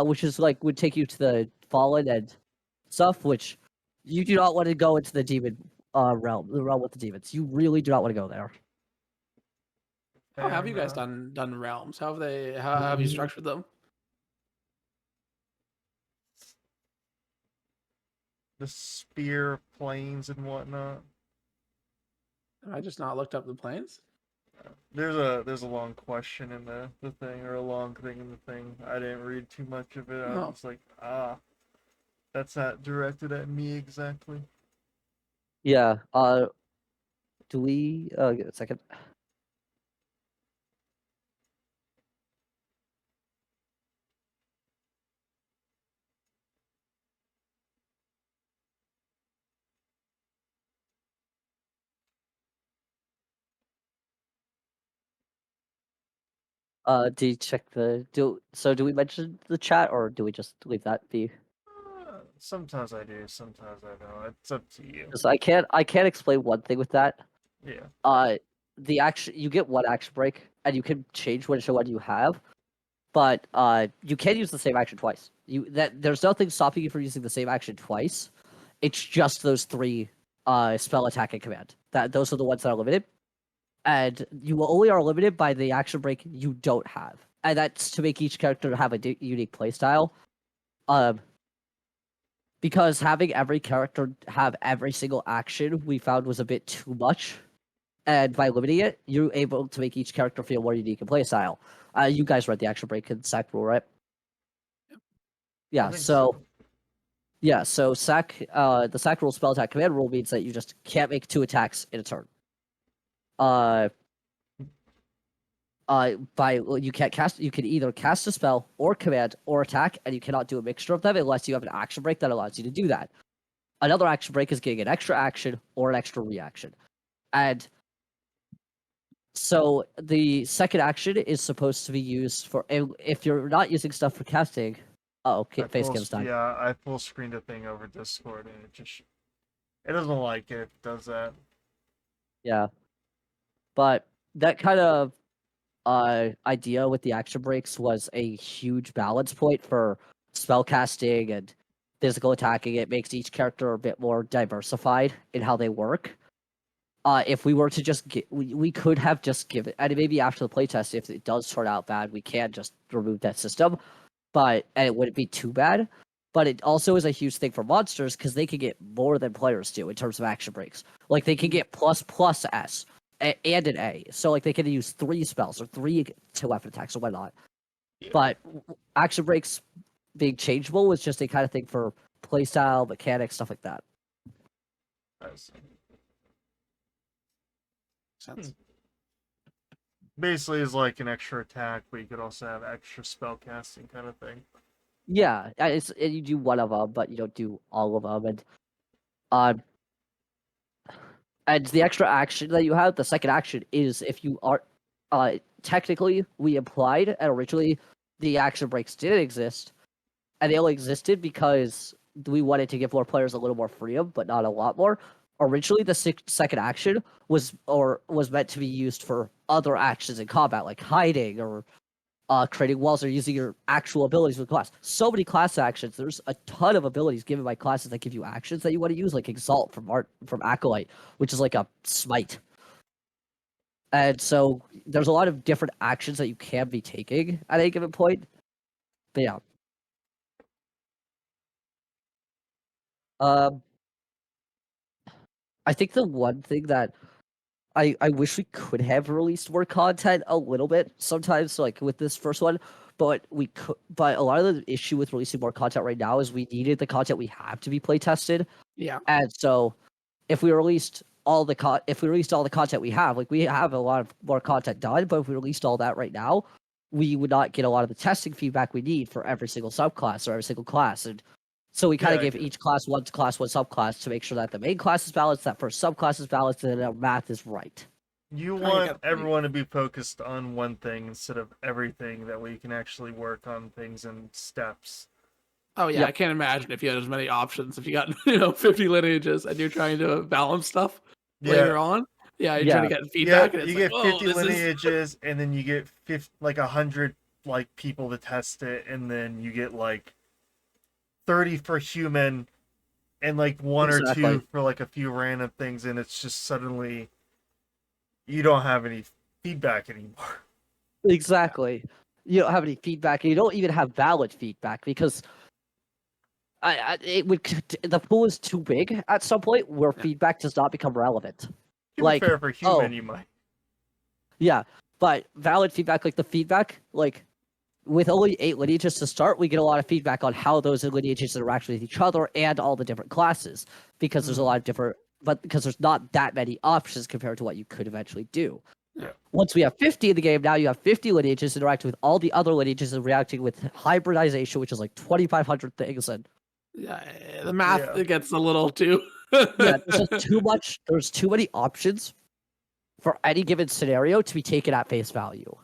which is like would take you to the fallen and stuff, which you do not want to go into the demon realm, the realm with the demons. You really do not want to go there. How have you guys Fair done realms? How have you structured them? the spear planes and whatnot. Have I just not looked up the planes? There's a long question in the thing, or a long thing in the thing. I didn't read too much of it. I Oh. was like, that's not directed at me exactly. Yeah. Do we? Give it a second. Do you check the do we mention the chat or do we just leave that be? Sometimes I do, sometimes I don't. It's up to you. Because I can't explain one thing with that. Yeah. The action you get one action break and you can change which one you have, but you can't use the same action twice. There's nothing stopping you from using the same action twice. It's just those three spell, attack, and command. Those are the ones that are limited, and you only are limited by the action break you don't have, and that's to make each character have a unique playstyle. Um, because having every character have every single action we found was a bit too much, and by limiting it, you're able to make each character feel more unique in playstyle. You guys read the action break and sack rule, right? I Yeah. think So yeah, so the sack rule spell attack command rule means that you just can't make two attacks in a turn. Uh, you can't cast. You can either cast a spell or command or attack, and you cannot do a mixture of them unless you have an action break that allows you to do that. Another action break is getting an extra action or an extra reaction, and so the second action is supposed to be used for if you're not using stuff for casting. Oh, okay, face cam's time. Yeah, I full screened a thing over Discord and it doesn't like it. It does that. Yeah, but that kind of idea with the action breaks was a huge balance point for spell casting and physical attacking. It makes each character a bit more diversified in how they work. If we were to just get, we could have just given, and maybe after the playtest, if it does turn out bad, we can just remove that system. And it wouldn't be too bad. But it also is a huge thing for monsters because they can get more than players do in terms of action breaks. Like they can get plus S and an A. So like they can use 3 spells or 3 2 weapon attacks or whatnot. Yeah. But action breaks being changeable was just a kind of thing for playstyle, mechanics, stuff like that. I see. Sense. Basically, it's like an extra attack, but you could also have extra spell casting kind of thing. Yeah, you do one of them, but you don't do all of them, uh, and the extra action that you have, the second action is if you are, technically we implied and originally the action breaks did exist, and they only existed because we wanted to give more players a little more freedom, but not a lot more. Originally, the second action was meant to be used for other actions in combat, like hiding or creating walls or using your actual abilities with class. So many class actions. There's a ton of abilities given by classes that give you actions that you want to use, like Exalt from Acolyte, which is like a smite. And so there's a lot of different actions that you can be taking at any given point. But yeah. Um, I think the one thing that I wish we could have released more content a little bit sometimes, like with this first one, but we could. But a lot of the issue with releasing more content right now is we needed the content we have to be play tested, Yeah. and so if we released all the content we have, like we have a lot of more content done, but if we released all that right now, we would not get a lot of the testing feedback we need for every single subclass or every single class, and so we kind of give each class one subclass to make sure that the main class is balanced, that first subclass is balanced, and that our math is right. You want everyone to be focused on one thing instead of everything. That way you can actually work on things in steps. Oh yeah, Yep. I can't imagine if you had as many options. If you got 50 lineages and you're trying to balance stuff later on, you're trying to get feedback. And it's you like, get whoa, 50 lineages, and then you get 100 like people to test it, and then you get like 30 for human, and like one or two for like a few random things, and it's just suddenly you don't have any feedback anymore. Exactly. You don't have any feedback, and you don't even have valid feedback because it would the pool is too big at some point where Yeah. feedback does not become relevant. To be Like, fair, for human, you might. yeah, but valid feedback, like the feedback, like with only 8 lineages to start, we get a lot of feedback on how those lineages interact with each other and all the different classes because there's a lot of different, but because there's not that many options compared to what you could eventually do. Yeah. Once we have 50 in the game, now you have 50 lineages interacting with all the other lineages and reacting with hybridization, which is like 2,500 things. And Yeah, the math Yeah. it gets a little too. yeah, there's just too much. There's too many options for any given scenario to be taken at face value.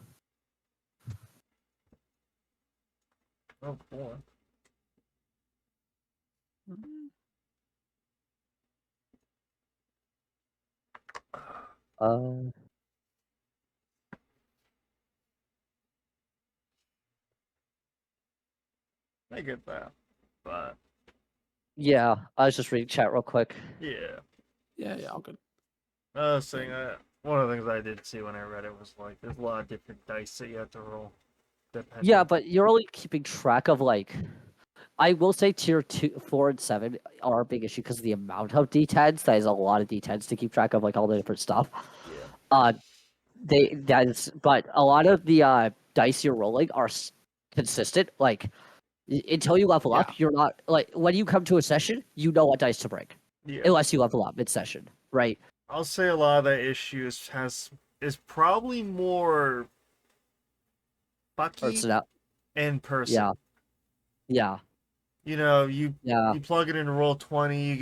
Oh boy. Uh, I get that, but yeah, I was just reading chat real quick. yeah. Yeah, all good. I was saying one of the things I did see when I read it was like there's a lot of different dice that you have to roll. Depending. Yeah, but you're only keeping track of like. I will say tier 2, 4, and 7 are a big issue because of the amount of D10s. That is a lot of D10s to keep track of, like all the different stuff. Yeah. But a lot of the dice you're rolling are consistent. Like until you level Yeah. up, you're not like when you come to a session, you know what dice to bring, Yeah. unless you level up mid session, right? I'll say a lot of that issue is probably more Bucky Personnel. in person. Yeah. Yeah. You know, you Yeah. plug it in roll 20, you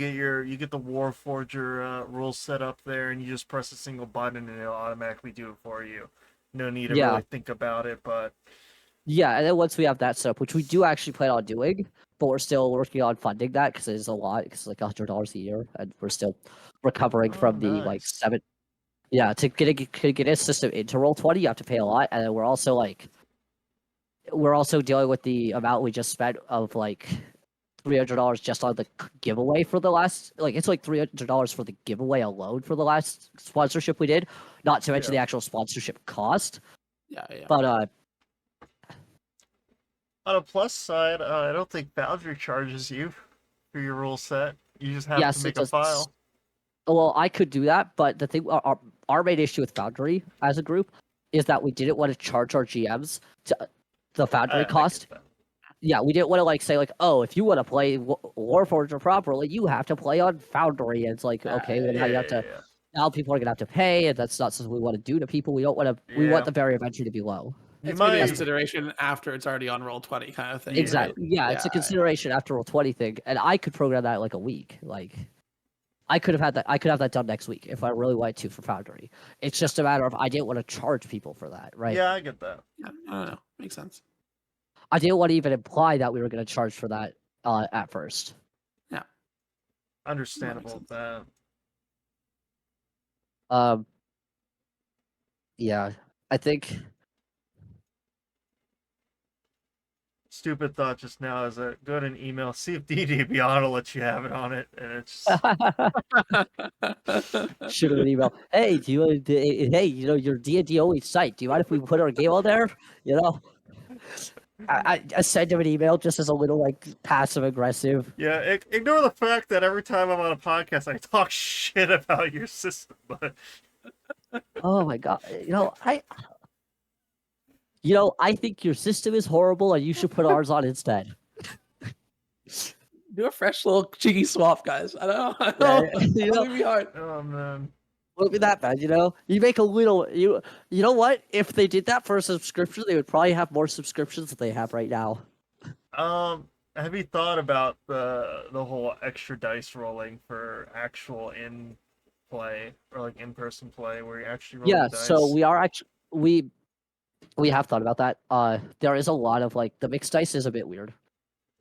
get the Warforger rule set up there, and you just press a single button and it'll automatically do it for you. No need to Yeah. really think about it, but Yeah, and then once we have that set up, which we do actually plan on doing, but we're still working on funding that because it is a lot. Because it's like $100 a year, and we're still recovering oh, from the like nice. 7. Yeah, to get a system into Roll20, you have to pay a lot, and then we're also dealing with the amount we just spent of like $300 just on the giveaway for the last. Like it's like $300 for the giveaway alone for the last sponsorship we did, not to mention the Yeah. actual sponsorship cost. Yeah. But On a plus side, I don't think Foundry charges you for your rule set. You just have yes, to it make a does. file. Well, I could do that, but the thing, our main issue with Foundry as a group is that we didn't want to charge our GMs to the Foundry I get cost. that. Yeah, we didn't want to like say like, oh, if you want to play Warforger properly, you have to play on Foundry. And it's like, okay, well now you have to. Yeah. Now people are gonna have to pay, and that's not something we want to do to people. We don't want to. We Yeah. want the barrier of entry to be low. You It's maybe a might. consideration after it's already on roll 20 kind of thing. Yeah. Exactly. Yeah, it's a consideration after Roll20 thing, and I could program that in like a week. Like, I could have had that. I could have that done next week if I really wanted to for Foundry. It's just a matter of I didn't want to charge people for that, right? Yeah, I get that. Yeah, I don't know. Makes sense. I didn't want to even imply that we were going to charge for that at first. Understandable sense. with that. Yeah, I think. Stupid thought just now is that go to an email, see if DD Beyond will let you have it on it, and it's Shoot him an email. Hey, do you? Hey, your D&D only site. Do you mind if we put our game on there? You know. I send him an email just as a little like passive aggressive. yeah. Ignore the fact that every time I'm on a podcast, I talk shit about your system, but Oh my god! I think your system is horrible, and you should put ours on instead. Do a fresh little cheeky swap, guys. I don't know. Yeah, It'll be hard. oh man. Wouldn't be that bad, You make a little. You know what? If they did that for a subscription, they would probably have more subscriptions than they have right now. Have you thought about the whole extra dice rolling for actual in play or like in person play where you actually roll Yeah, the dice? so we are actually we have thought about that. There is a lot of like the mixed dice is a bit weird,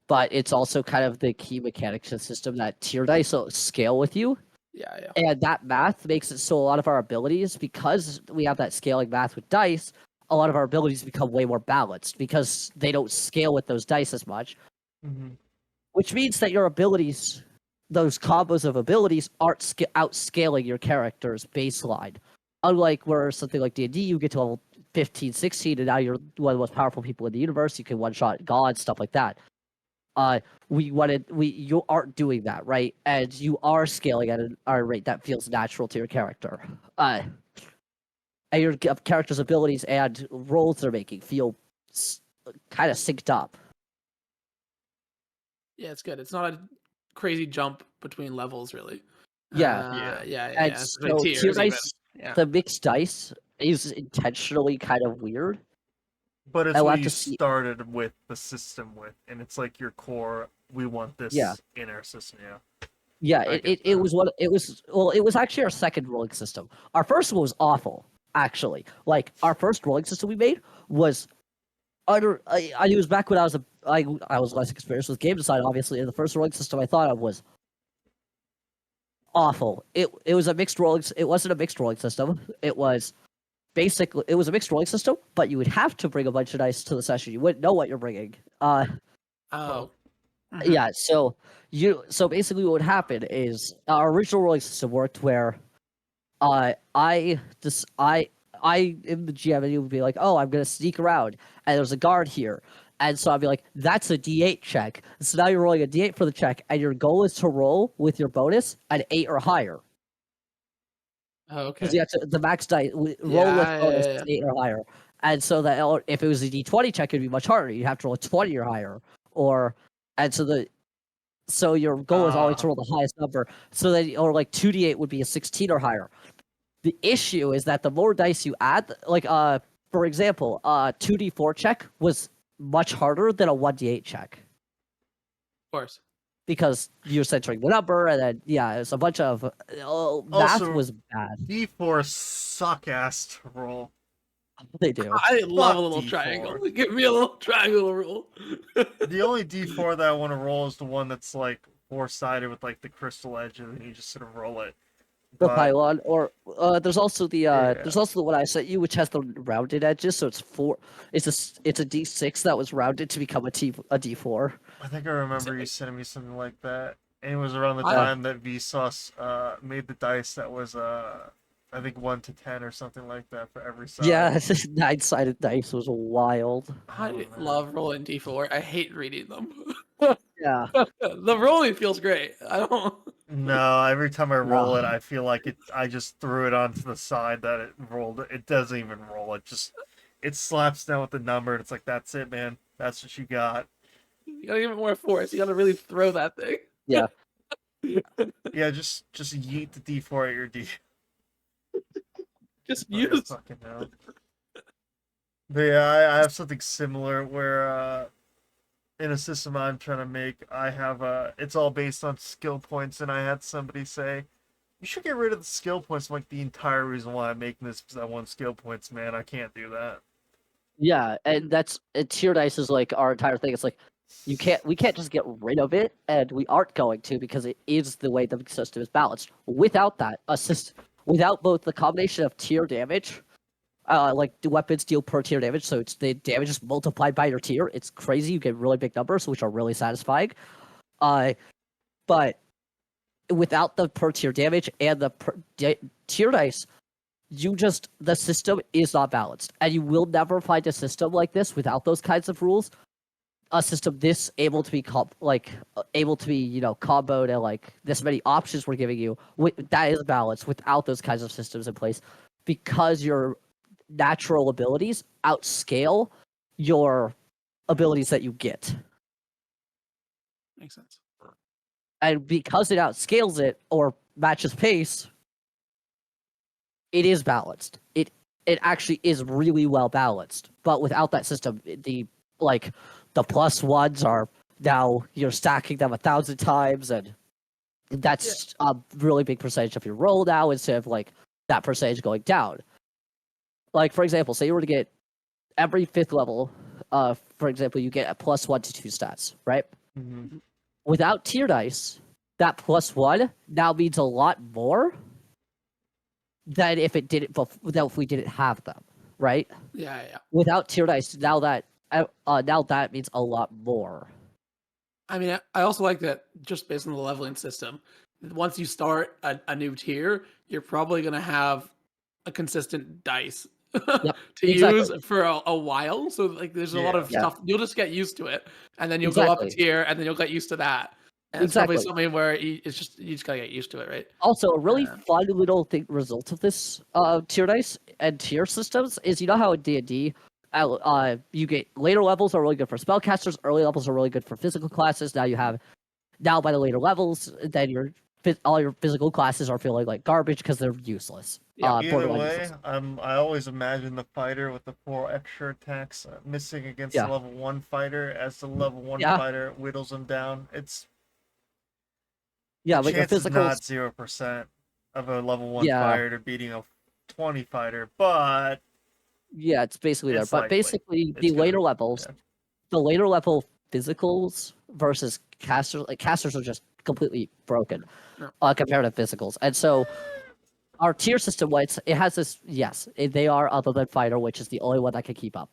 but it's also kind of the key mechanics of the system that tier dice will scale with you. Yeah. And that math makes it so a lot of our abilities, because we have that scaling math with dice, a lot of our abilities become way more balanced because they don't scale with those dice as much. Mm-hmm. Which means that your abilities, those combos of abilities, aren't outscaling your character's baseline. Unlike where something like D&D, you get to level 15, 16, and now you're one of the most powerful people in the universe. You can one-shot gods, stuff like that. you aren't doing that, right? And you are scaling at a rate that feels natural to your character. And your character's abilities and roles they're making feel kind of synced up. Yeah, it's good. It's not a crazy jump between levels, really. Yeah. Yeah. And Especially so tier tiers, even. dice, Yeah. the mixed dice is intentionally kind of weird. But it's I'll what have you to see. started with the system with, and it's like your core. We want this Yeah. in our system. Yeah. Yeah, I it, get it, it that. was what it was. Well, it was actually our second rolling system. Our first one was awful, actually. Like our first rolling system we made was utter. I it was back when I was less experienced with game design, obviously, and the first rolling system I thought of was awful. It was a mixed rolling. It wasn't a mixed rolling system. It was a mixed rolling system, but you would have to bring a bunch of dice to the session. You wouldn't know what you're bringing. Oh. Mhm. Yeah, so basically what would happen is our original rolling system worked where I just I in the GM and you would be like, oh, I'm gonna sneak around and there's a guard here. And so I'd be like, that's a D8 check. So now you're rolling a D8 for the check, and your goal is to roll with your bonus an 8 or higher. Oh, Because okay. you have to the max die roll with Yeah, bonus yeah. 8 or higher. And so that if it was a D20 check, it'd be much harder. You'd have to roll a 20 or higher. And so your goal is always to roll the highest number. So that or like 2d8 would be a 16 or higher. The issue is that the more dice you add, like for example, 2d4 check was much harder than a 1d8 check Of course. because you're centering the number, and then it's a bunch of math Also, was bad. D4 suck ass to roll. They do. I love Fuck a little D4. triangle. Give me a little triangle roll. The only D4 that I want to roll is the one that's like four-sided with like the crystal edge, and then you just sort of roll it. The But pylon, or there's also the Yeah. one I sent you, which has the rounded edges. So it's four. It's a D6 that was rounded to become a D4. I think I remember you sending me something like that, and it was around the I- time that Vsauce made the dice that was I think 1 to 10 or something like that for every side. Yeah, 9-sided dice was wild. I man. love rolling D4. I hate reading them. Yeah. The rolling feels great. I don't. No, every time I roll No. it, I feel like it. I just threw it onto the side that it rolled. It doesn't even roll. It slaps down with the number, and it's like that's it, man. That's what you got. You gotta give it more force. You gotta really throw that thing. Yeah. Yeah, just yeet the D4 at your D. Just I don't use. fucking know. But yeah, I have something similar where in a system I'm trying to make, I have it's all based on skill points, and I had somebody say, "You should get rid of the skill points." I'm like, the entire reason why I'm making this is because I want skill points, man. I can't do that. Yeah, and tier dice is like our entire thing. It's like we can't just get rid of it, and we aren't going to because it is the way the system is balanced. Without that, without both the combination of tier damage, like the weapons deal per tier damage, so it's the damage is multiplied by your tier. It's crazy. You get really big numbers, which are really satisfying. But without the per tier damage and the tier dice, the system is not balanced, and you will never find a system like this without those kinds of rules. A system this able to be comboed, and like this many options we're giving you that is balanced without those kinds of systems in place, because your natural abilities outscale your abilities that you get, Makes sense. and because it outscales it or matches pace, it is balanced. It actually is really well balanced. But without that system, the plus ones are now you're stacking them 1,000 times, and that's a really big percentage of your roll now instead of like that percentage going down. Like for example, say you were to get every 5th level, for example, you get a +1 to 2 stats, right? Mm-hmm. Without tier dice, that +1 now means a lot more than if it didn't than if we didn't have them, right? Yeah. Without tier dice, now that means a lot more. I mean, I also like that just based on the leveling system. Once you start a new tier, you're probably gonna have a consistent dice Yep. to use Exactly. for a while. So like, there's a lot Yeah. of Yeah. stuff. You'll just get used to it, and then you'll go up a Exactly. tier, and then you'll get used to that. And it's probably Exactly. something where it's just you just gotta get used to it, right? Also, a really Yeah. fun little result of this tier dice and tier systems is you know how in D&D, you get later levels are really good for spellcasters, early levels are really good for physical classes. Now by the later levels, then all your physical classes are feeling like garbage because they're useless. Yeah. Either Borderline way, useless. I always imagine the fighter with the 4 extra attacks missing against the Yeah. level 1 fighter. As the level 1 Yeah. fighter whittles him down, the Yeah, but your chance is physicals. not 0% of a level 1 Yeah. fighter beating a 20 fighter, but Yeah, it's basically there. it's But likely. basically, It's gonna, yeah. the later level physicals versus casters, like casters are just completely broken No. compared to physicals. And so our tier system, it has this, yes, they are other than fighter, which is the only one that can keep up.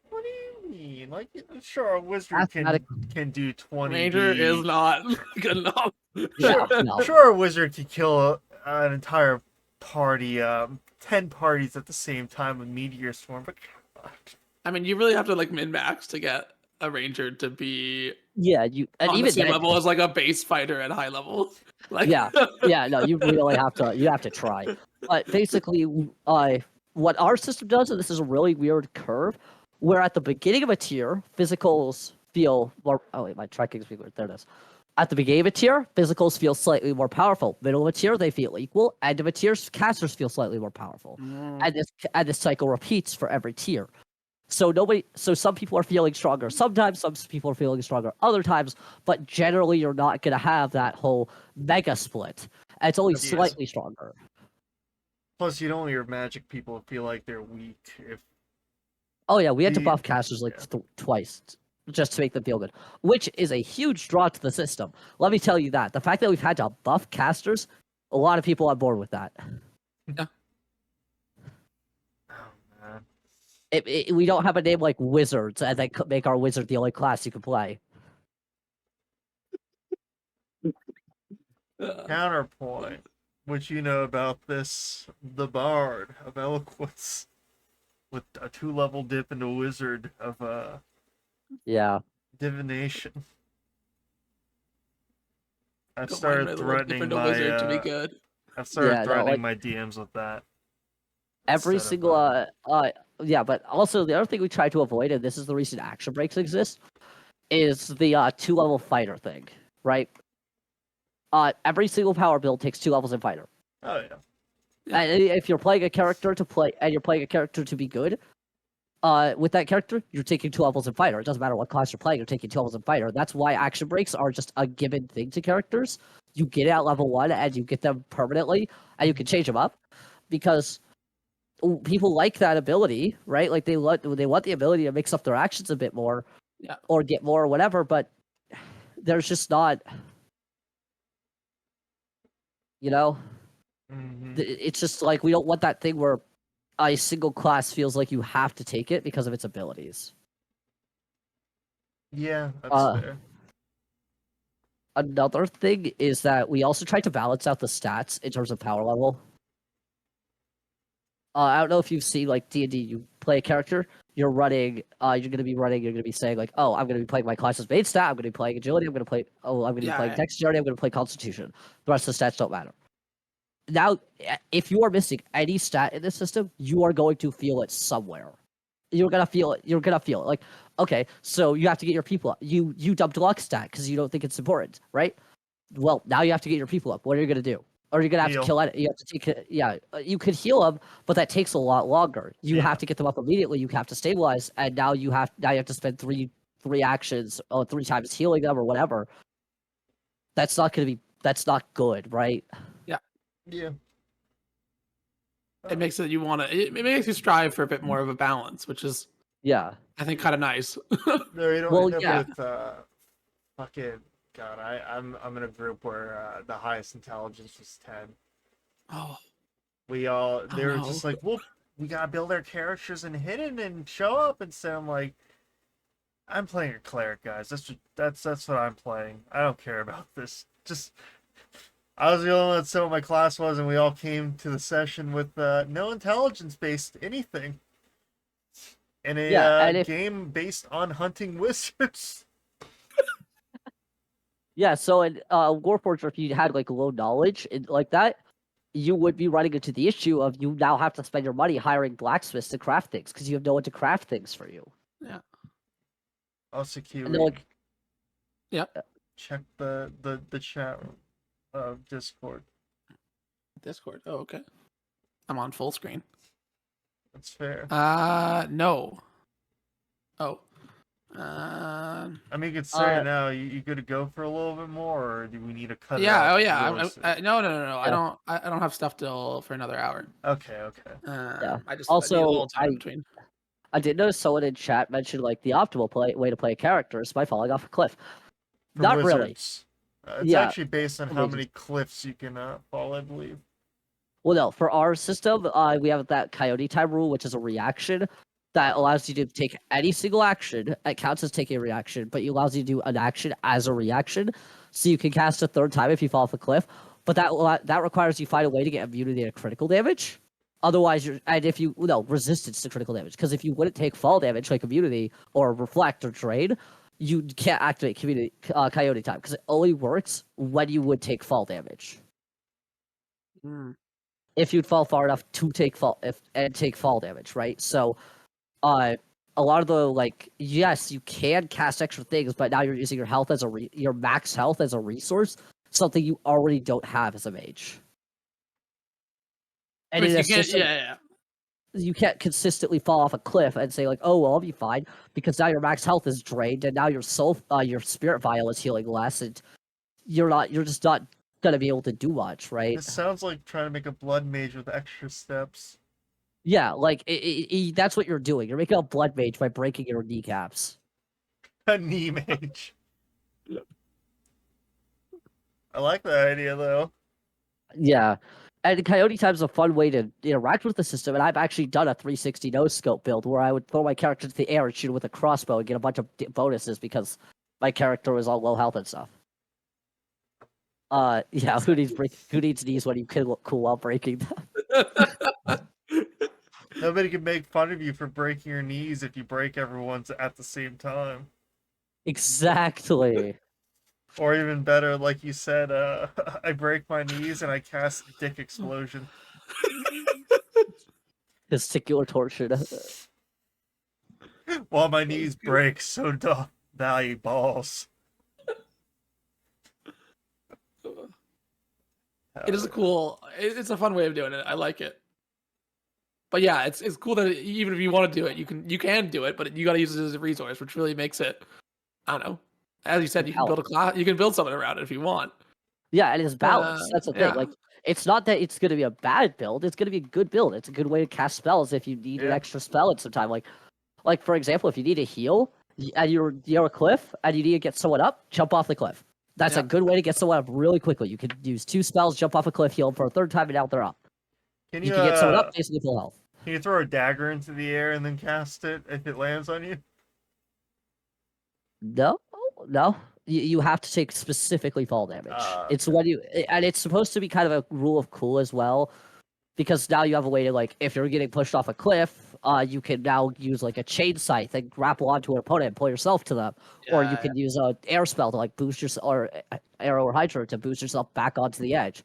What do you mean? Like, sure, a wizard Mathematic, can do Ranger is 20d. not good enough. yeah, Sure, no, sure, a wizard can kill an entire party, 10 parties at the same time with meteor swarm, but God. I mean, you really have to like min max to get a ranger to be yeah, and on the even same then, level as like a base fighter at high level. Like, yeah, yeah, no, you have to try. But basically, what our system does, and this is a really weird curve, where at the beginning of a tier, physicals feel more. Oh wait, my tracking's being weird. There it is. At the beginning of a tier, physicals feel slightly more powerful. Middle of a tier, they feel equal. End of a tier, casters feel slightly more powerful. Mm. And this cycle repeats for every tier. So some people are feeling stronger. Sometimes some people are feeling stronger. Other times, but generally, you're not gonna have that whole mega split. And it's only Yes. slightly stronger. Plus, you don't want your magic people feel like they're weak. If Oh yeah, we had to the buff casters like yeah. twice just to make them feel good, which is a huge draw to the system. Let me tell you that the fact that we've had to buff casters, a lot of people on board with that. Yeah. Oh man. We don't have a name like wizards, and they make our wizard the only class you can play. Counterpoint. What you know about this? The Bard of Eloquence with a 2-level dip into Wizard of Yeah, Divination. I've Don't mind my started little threatening different wizard to be my good. I've started yeah, no, threatening like my DMs with that every instead of single yeah, but also the other thing we try to avoid, and this is the reason action breaks exist, is the 2-level fighter thing, right? Every single power build takes 2 levels in fighter. oh yeah. Yeah. And if you're playing a character to play, and you're playing a character to be good, with that character, you're taking 2 levels in fighter. It doesn't matter what class you're playing, you're taking 2 levels in fighter. That's why action breaks are just a given thing to characters. You get it at level 1, and you get them permanently, and you can change them up, because people like that ability, right? Like they want the ability to mix up their actions a bit more, Yeah. or get more or whatever. But there's just not, you know, Mm-hmm. it's just like we don't want that thing where a single class feels like you have to take it because of its abilities. Yeah, that's Uh, fair. Another thing is that we also try to balance out the stats in terms of power level. I don't know if you've seen like D&D. You play a character, you're running. You're gonna be saying like, oh, I'm gonna be playing my class's main stat. I'm gonna be playing agility. I'm gonna be playing Yeah. dexterity. I'm gonna play constitution. The rest of the stats don't matter. Now, if you are missing any stat in this system, you are going to feel it somewhere. You're gonna feel it. You're gonna feel it. Like, okay, so you have to get your people up. You dumped luck stat because you don't think it's important, right? Well, now you have to get your people up. What are you gonna do? Or you're gonna have to Heal. kill it. You have to take it. Yeah, you could heal them, but that takes a lot longer. You Yeah. have to get them up immediately. You have to stabilize, and now you have to spend three actions or 3 times healing them or whatever. That's not good, right? Yeah. It makes it you want to. It makes you strive for a bit more of a balance, which is, Yeah. I think, kind of nice. No, you don't Well, end up yeah. with fucking God. I'm in a group where the highest intelligence was 10. Oh, They were no. just like, well, we gotta build our characters and hidden and show up. Instead, I'm like, I'm playing a cleric, guys. That's what I'm playing. I don't care about this. Just I was the only one that said what my class was, and we all came to the session with no intelligence-based anything. In a Yeah, and if game based on hunting wizards. yeah, so in Warforged, if you had like low knowledge and like that, you would be running into the issue of you now have to spend your money hiring blacksmiths to craft things because you have no one to craft things for you. Yeah. Also, And they're Kiwi, like, Yep. check the chat of Discord. Discord. Oh, okay. I'm on full screen. That's fair. No. Oh. I mean, you could start uh, it now. You good to go for a little bit more, or do we need to cut it Yeah. off? Oh, yeah. Yours? No. Yeah. I don't have stuff till for another hour. Okay. Yeah. I just need a Also, little time in between. I did notice someone in chat mentioned like the optimal way to play a character is by falling off a cliff. For Not really. wizards, it's Yeah. actually based on how Amazing. many cliffs you can fall, I believe. Well, no, for our system, we have that coyote time rule, which is a reaction that allows you to take any single action. It counts as taking a reaction, but it allows you to do an action as a reaction. So you can cast a third time if you fall off a cliff, but that requires you find a way to get immunity to critical damage. Otherwise, and if you no resistance to critical damage, because if you wouldn't take fall damage like immunity or reflect or drain, you can't activate coyote time because it only works when you would take fall damage. Hmm. If you'd fall far enough to take fall damage, right? So, uh, a lot of the like, yes, you can cast extra things, but now you're using your health as your max health as a resource, something you already don't have as a mage. I And mean, in a you can't. system, Yeah. you can't consistently fall off a cliff and say like, oh well, I'll be fine because now your max health is drained and now your spirit vial is healing less, and you're just not gonna be able to do much, right? This sounds like trying to make a blood mage with extra steps. Yeah, like that's what you're doing. You're making a blood mage by breaking your kneecaps. A knee mage. I like that idea though. Yeah, and Coyote Time's a fun way to interact with the system. And I've actually done a 360 no scope build where I would throw my character into the air and shoot him with a crossbow and get a bunch of bonuses because my character was all low health and stuff. Yeah, who needs knees when you can look cool while breaking them? Nobody can make fun of you for breaking your knees if you break everyone's at the same time. Exactly. Or even better, like you said, I break my knees and I cast Dick Explosion. Testicular torsion. While my knees break, so doth thy balls. It is a cool. It's a fun way of doing it. I like it. But yeah, it's cool that even if you want to do it, you can do it, but you got to use it as a resource, which really makes it. I don't know. As you said, you can build a class. You can build something around it if you want. Yeah, and it's balanced. That's the thing. Yeah. Like, it's not that it's going to be a bad build. It's going to be a good build. It's a good way to cast spells if you need an extra spell at some time. Like for example, if you need to heal and you're a cliff and you need to get someone up, jump off the cliff. That's a good way to get someone up really quickly. You can use 2 spells, jump off a cliff, heal them for a third time, and now they're up. Can You can get someone up basically full health. Can you throw a dagger into the air and then cast it if it lands on you? No. You have to take specifically fall damage. It's when and it's supposed to be kind of a rule of cool as well, because now you have a way to like if you're getting pushed off a cliff, you can now use like a chain scythe and grapple onto an opponent and pull yourself to them, or you can use a air spell to like boost yourself, or arrow or hydra to boost yourself back onto the edge.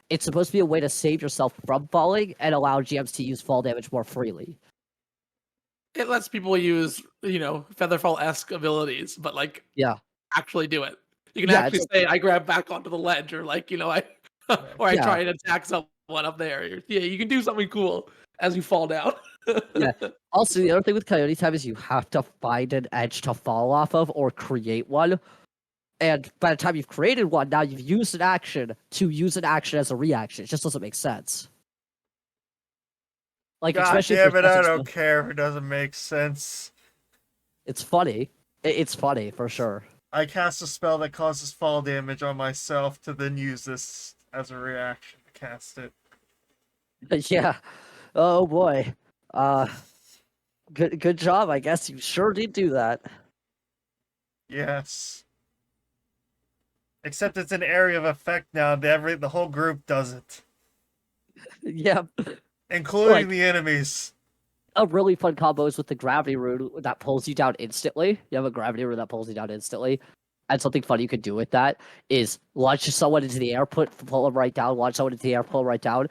It's supposed to be a way to save yourself from falling and allow GMs to use fall damage more freely. It lets people use, Featherfall-esque abilities, but actually do it. You can actually say, "I grab back onto the ledge," or I or I try and attack someone up there. Yeah, you can do something cool as you fall down. Yeah. Also, the other thing with Coyote Time is you have to find an edge to fall off of or create one. And by the time you've created one, now you've used an action to use an action as a reaction. It just doesn't make sense. Like, God especially damn it, I don't care if it doesn't make sense. It's funny. It's funny, for sure. I cast a spell that causes fall damage on myself to then use this as a reaction to cast it. Yeah. Oh, boy. Good job, I guess. You sure did do that. Yes. Except it's an area of effect now. The whole group does it, Yeah, including like the enemies. a really fun combo is with the gravity rune that pulls you down instantly. You have a gravity rune that pulls you down instantly. And something fun you could do with that is launch someone into the air, pull them right down, launch someone into the air, pull them right down,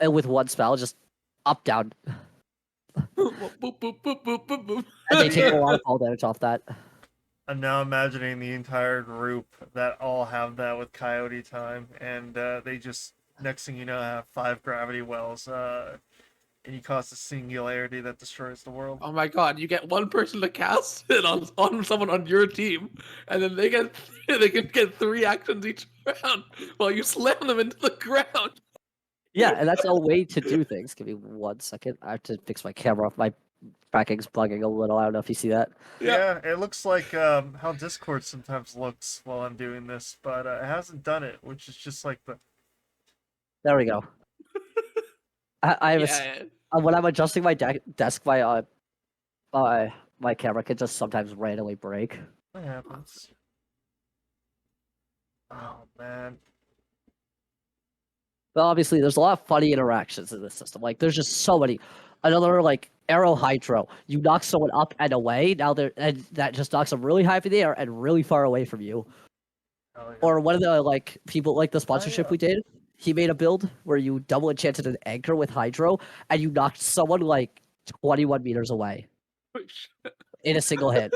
and with one spell, just up, down. Boop, boop, boop, boop, boop, boop, boop. And they take a Yeah. lot of fall damage off that. I'm now imagining the entire group that all have that with Coyote time, and they just next thing you know have 5 gravity wells, and you cause a singularity that destroys the world. Oh my god, you get one person to cast it on someone on your team, and then they can get 3 actions each round while you slam them into the ground. Yeah, and that's a way to do things. Give me 1 second. I have to fix my camera off. My tracking's bugging a little. I don't know if you see that. Yeah, it looks like how Discord sometimes looks while I'm doing this, but it hasn't done it, which is just like the There we go. I have Yeah. when I'm adjusting my desk, my camera can just sometimes randomly break. what happens. Oh man, But obviously, there's a lot of funny interactions in this system. Like, there's just so many. Another like arrow hydro. You knock someone up and away. Now and that just knocks them really high up in the air and really far away from you. hell yeah. Or one of the like people like the sponsorship yeah. we did. He made a build where you double enchanted an anchor with hydro and you knocked someone like 21 meters away in a single hit.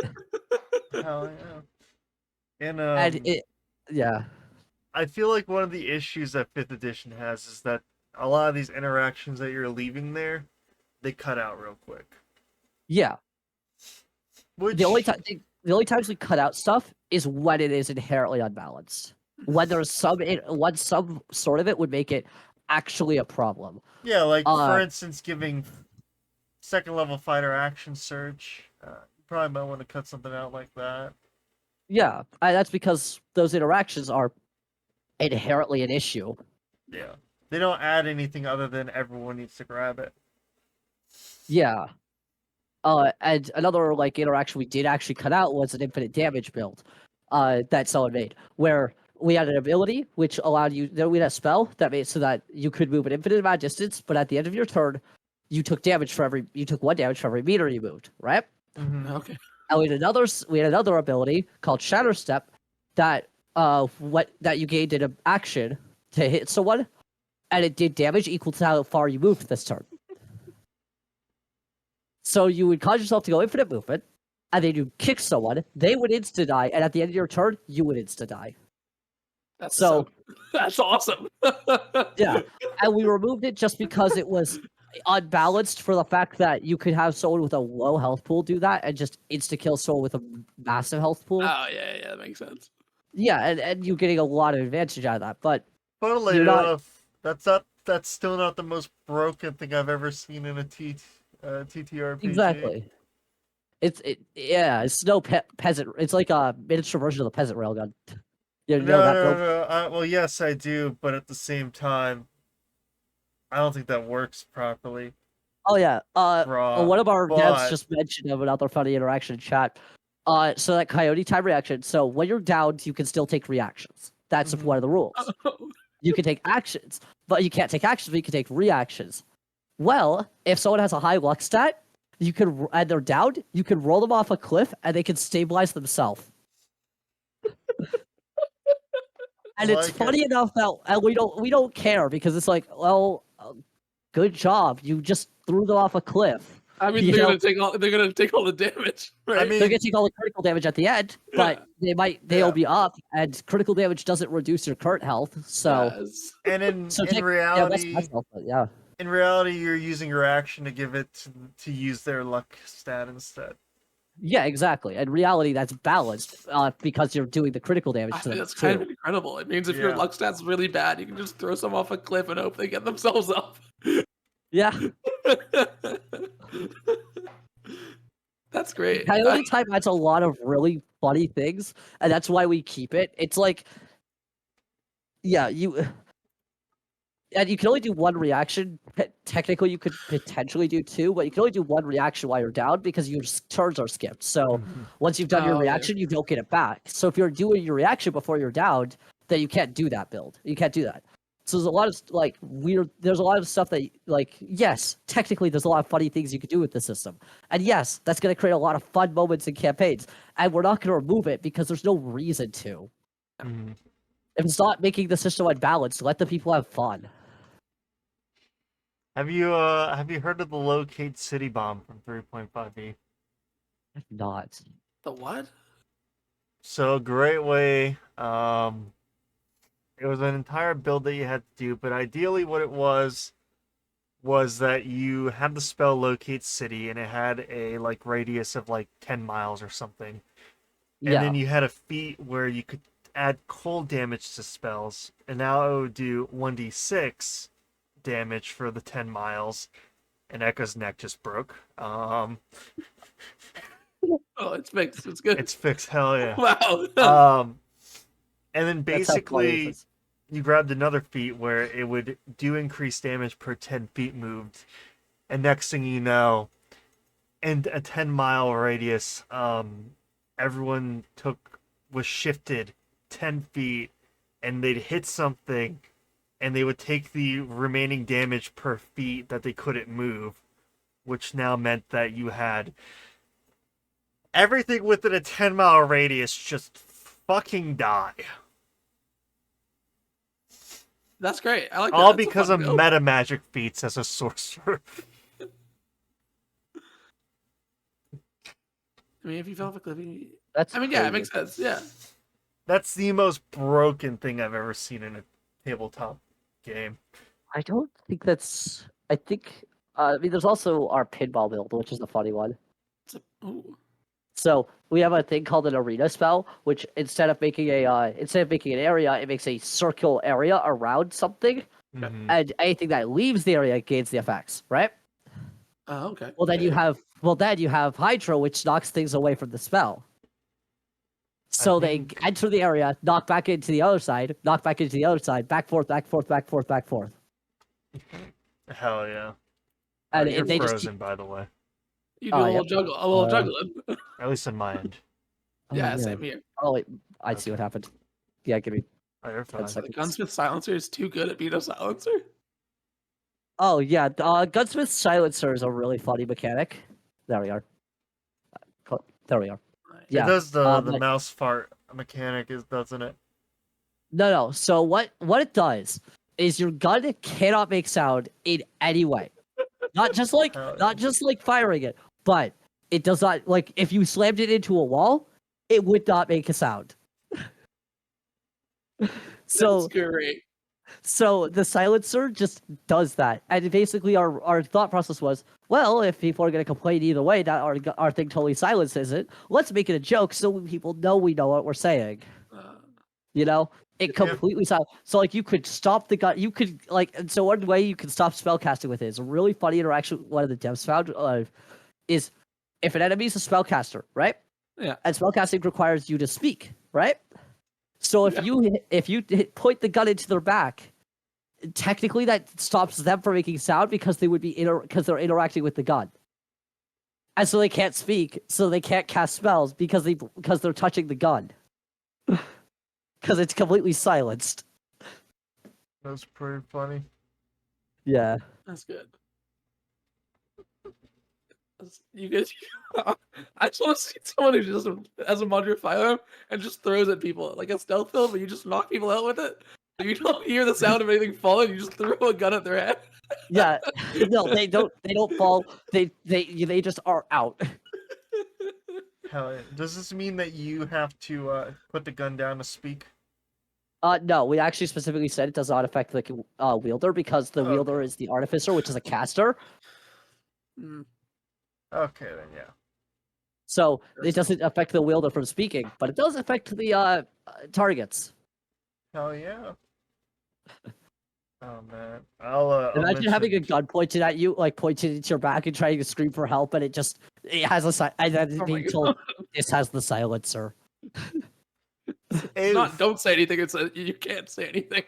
Hell yeah. And And yeah. I feel like one of the issues that 5th edition has is that a lot of these interactions that you're leaving there, they cut out real quick. Yeah. Which The only times we cut out stuff is when it is inherently unbalanced. When there's when some sort of it would make it actually a problem. yeah, like for Uh, instance, giving 2nd level fighter action surge. You probably might want to cut something out like that. Yeah, that's because those interactions are inherently an issue. Yeah, they don't add anything other than everyone needs to grab it. Yeah. And another like interaction we did actually cut out was an infinite damage build, that someone made, where we had an ability which allowed you. Then we had a spell that made it so that you could move an infinite amount of distance, but at the end of your turn, you took 1 damage for every meter you moved, right? Okay. And we had another ability called Shatter Step that that you gained an action to hit someone, and it did damage equal to how far you moved this turn. So you would cause yourself to go infinite movement, and then you kick someone, they would insta die, and at the end of your turn, you would insta die. That's So that's awesome. yeah, and we removed it just because it was unbalanced for the fact that you could have someone with a low health pool do that and just insta kill someone with a massive health pool. Oh yeah, that makes sense. Yeah, and you're getting a lot of advantage out of that, but Funnily You're not- enough, that's still not the most broken thing I've ever seen in a TTRPG. exactly. It's no peasant. It's like a miniature version of the peasant railgun. You know that build? No. Well, yes, I do, but at the same time, I don't think that works properly. Oh yeah. Bruh, One of our devs but- just mentioned of another funny interaction in chat. So that coyote time reaction. So when you're downed, you can still take reactions. That's Mhm. one of the rules. You can take actions, but you can't take actions, but you can take reactions. Well, if someone has a high luck stat, and they're down, you can roll them off a cliff and they can stabilize themselves. And it's Like it. funny enough that and we don't care because it's like, well, good job. You just threw them off a cliff. I mean, You they're know- gonna take all the damage. Right? I mean, They're gonna take all the critical damage at the end, but they'll Yeah. be up, and critical damage doesn't reduce your current health. So, Yes. and in so in take- reality, that's health, but yeah. in reality, you're using your action to give it to use their luck stat instead. Yeah, exactly. In reality, that's balanced because you're doing the critical damage I to mean, them that's too. kind of incredible. It means if your Yeah. luck stat's really bad, you can just throw some off a cliff and hope they get themselves up. Yeah, That's great. Coyote type adds a lot of really funny things, and that's why we keep it. It's like, yeah, and you can only do one reaction. Technically, you could potentially do two, but you can only do one reaction while you're down because your turns are skipped. So once you've done your Oh, yeah. reaction, you don't get it back. So if you're doing your reaction before you're down, then you can't do that build. You can't do that. So there's a lot of like weird. There's a lot of stuff that like yes, technically there's a lot of funny things you could do with the system, and yes, that's going to create a lot of fun moments in campaigns. And we're not going to remove it because there's no reason to. Mhm. If it's not making the system unbalanced, let the people have fun. Have you heard of the locate city bomb from 3.5e? Not. The what? So great way. It was an entire build that you had to do, but ideally what it was that you had the spell locate city and it had a like radius of like 10 miles or something. And Yeah. then you had a feat where you could add cold damage to spells, and now it would do 1d6 damage for the 10 miles. And Echo's neck just broke. Oh, it's fixed. It's good. It's fixed, hell yeah. Wow. And then That's how funny it basically is. you grabbed another feat where it would do increased damage per 10 feet moved. And next thing you know, in a 10-mile radius, everyone was shifted 10 feet and they'd hit something and they would take the remaining damage per feet that they couldn't move, which now meant that you had everything within a 10-mile radius just fucking die. That's great. I like that. All That's a because fun of build. meta magic feats as a sorcerer. I mean, if you fell off a cliff, That's I mean, yeah, it crazy. makes sense. Yeah. That's the most broken thing I've ever seen in a tabletop game. I don't think that's. I think. I mean, there's also our pinball build, which is the funny one. Ooh. So we have a thing called an arena spell, which instead of making an area, it makes a circle area around something, Mhm. and anything that leaves the area gains the effects. Right? Oh, okay. Well, then you have Hydro, which knocks things away from the spell. So they think- enter the area, knock back into the other side, knock back into the other side, back forth, back forth, back forth, back forth. Hell yeah. And You're they frozen, just keep, by the way. You do Oh, a little yep. juggle, a little juggling. At least in my end. oh, Yeah, same here. Oh, wait, I see what happened. Yeah, give me Oh, you're 10 fine. The seconds. gunsmith silencer is too good at being a silencer. Oh yeah, Gunsmith Silencer is a really funny mechanic. There we are. There we are. It Yeah. does the but- mouse fart mechanic, doesn't it? No. So what it does is your gun cannot make sound in any way. Not just like Oh, not just like firing it, but it does not like if you slammed it into a wall, it would not make a sound. So That's great. So the silencer just does that, and basically our thought process was, well, if people are going to complain either way that our thing totally silences it, let's make it a joke so people know we know what we're saying. You know, it completely silent. So like you could stop the gun. You could like, and so one way you can stop spellcasting with it is a really funny interaction. One of the devs found is if an enemy's a spellcaster, right? Yeah. And spellcasting requires you to speak, right? So if you point the gun into their back, technically that stops them from making sound because they would be because they're interacting with the gun, and so they can't speak, so they can't cast spells because they're touching the gun, because it's completely silenced. That's pretty funny. Yeah. That's good. You guys, I just want to see someone who just has a modular firearm and just throws at people like a stealth film, but you just knock people out with it. You don't hear the sound of anything falling. You just throw a gun at their head. Yeah. No, they don't fall. They just are out. Hell yeah. Does this mean that you have to put the gun down to speak? No, we actually specifically said it does not affect the wielder because the wielder is the artificer, which is a caster. Okay, then yeah. So it doesn't affect the wielder from speaking, but it does affect the targets. Hell yeah. Oh man, I'll Imagine having a mention- gun pointed at you, like pointed into your back and trying to scream for help, and it has a and then Oh my being told this has the silencer. It's not. Don't say anything. It's you can't say anything.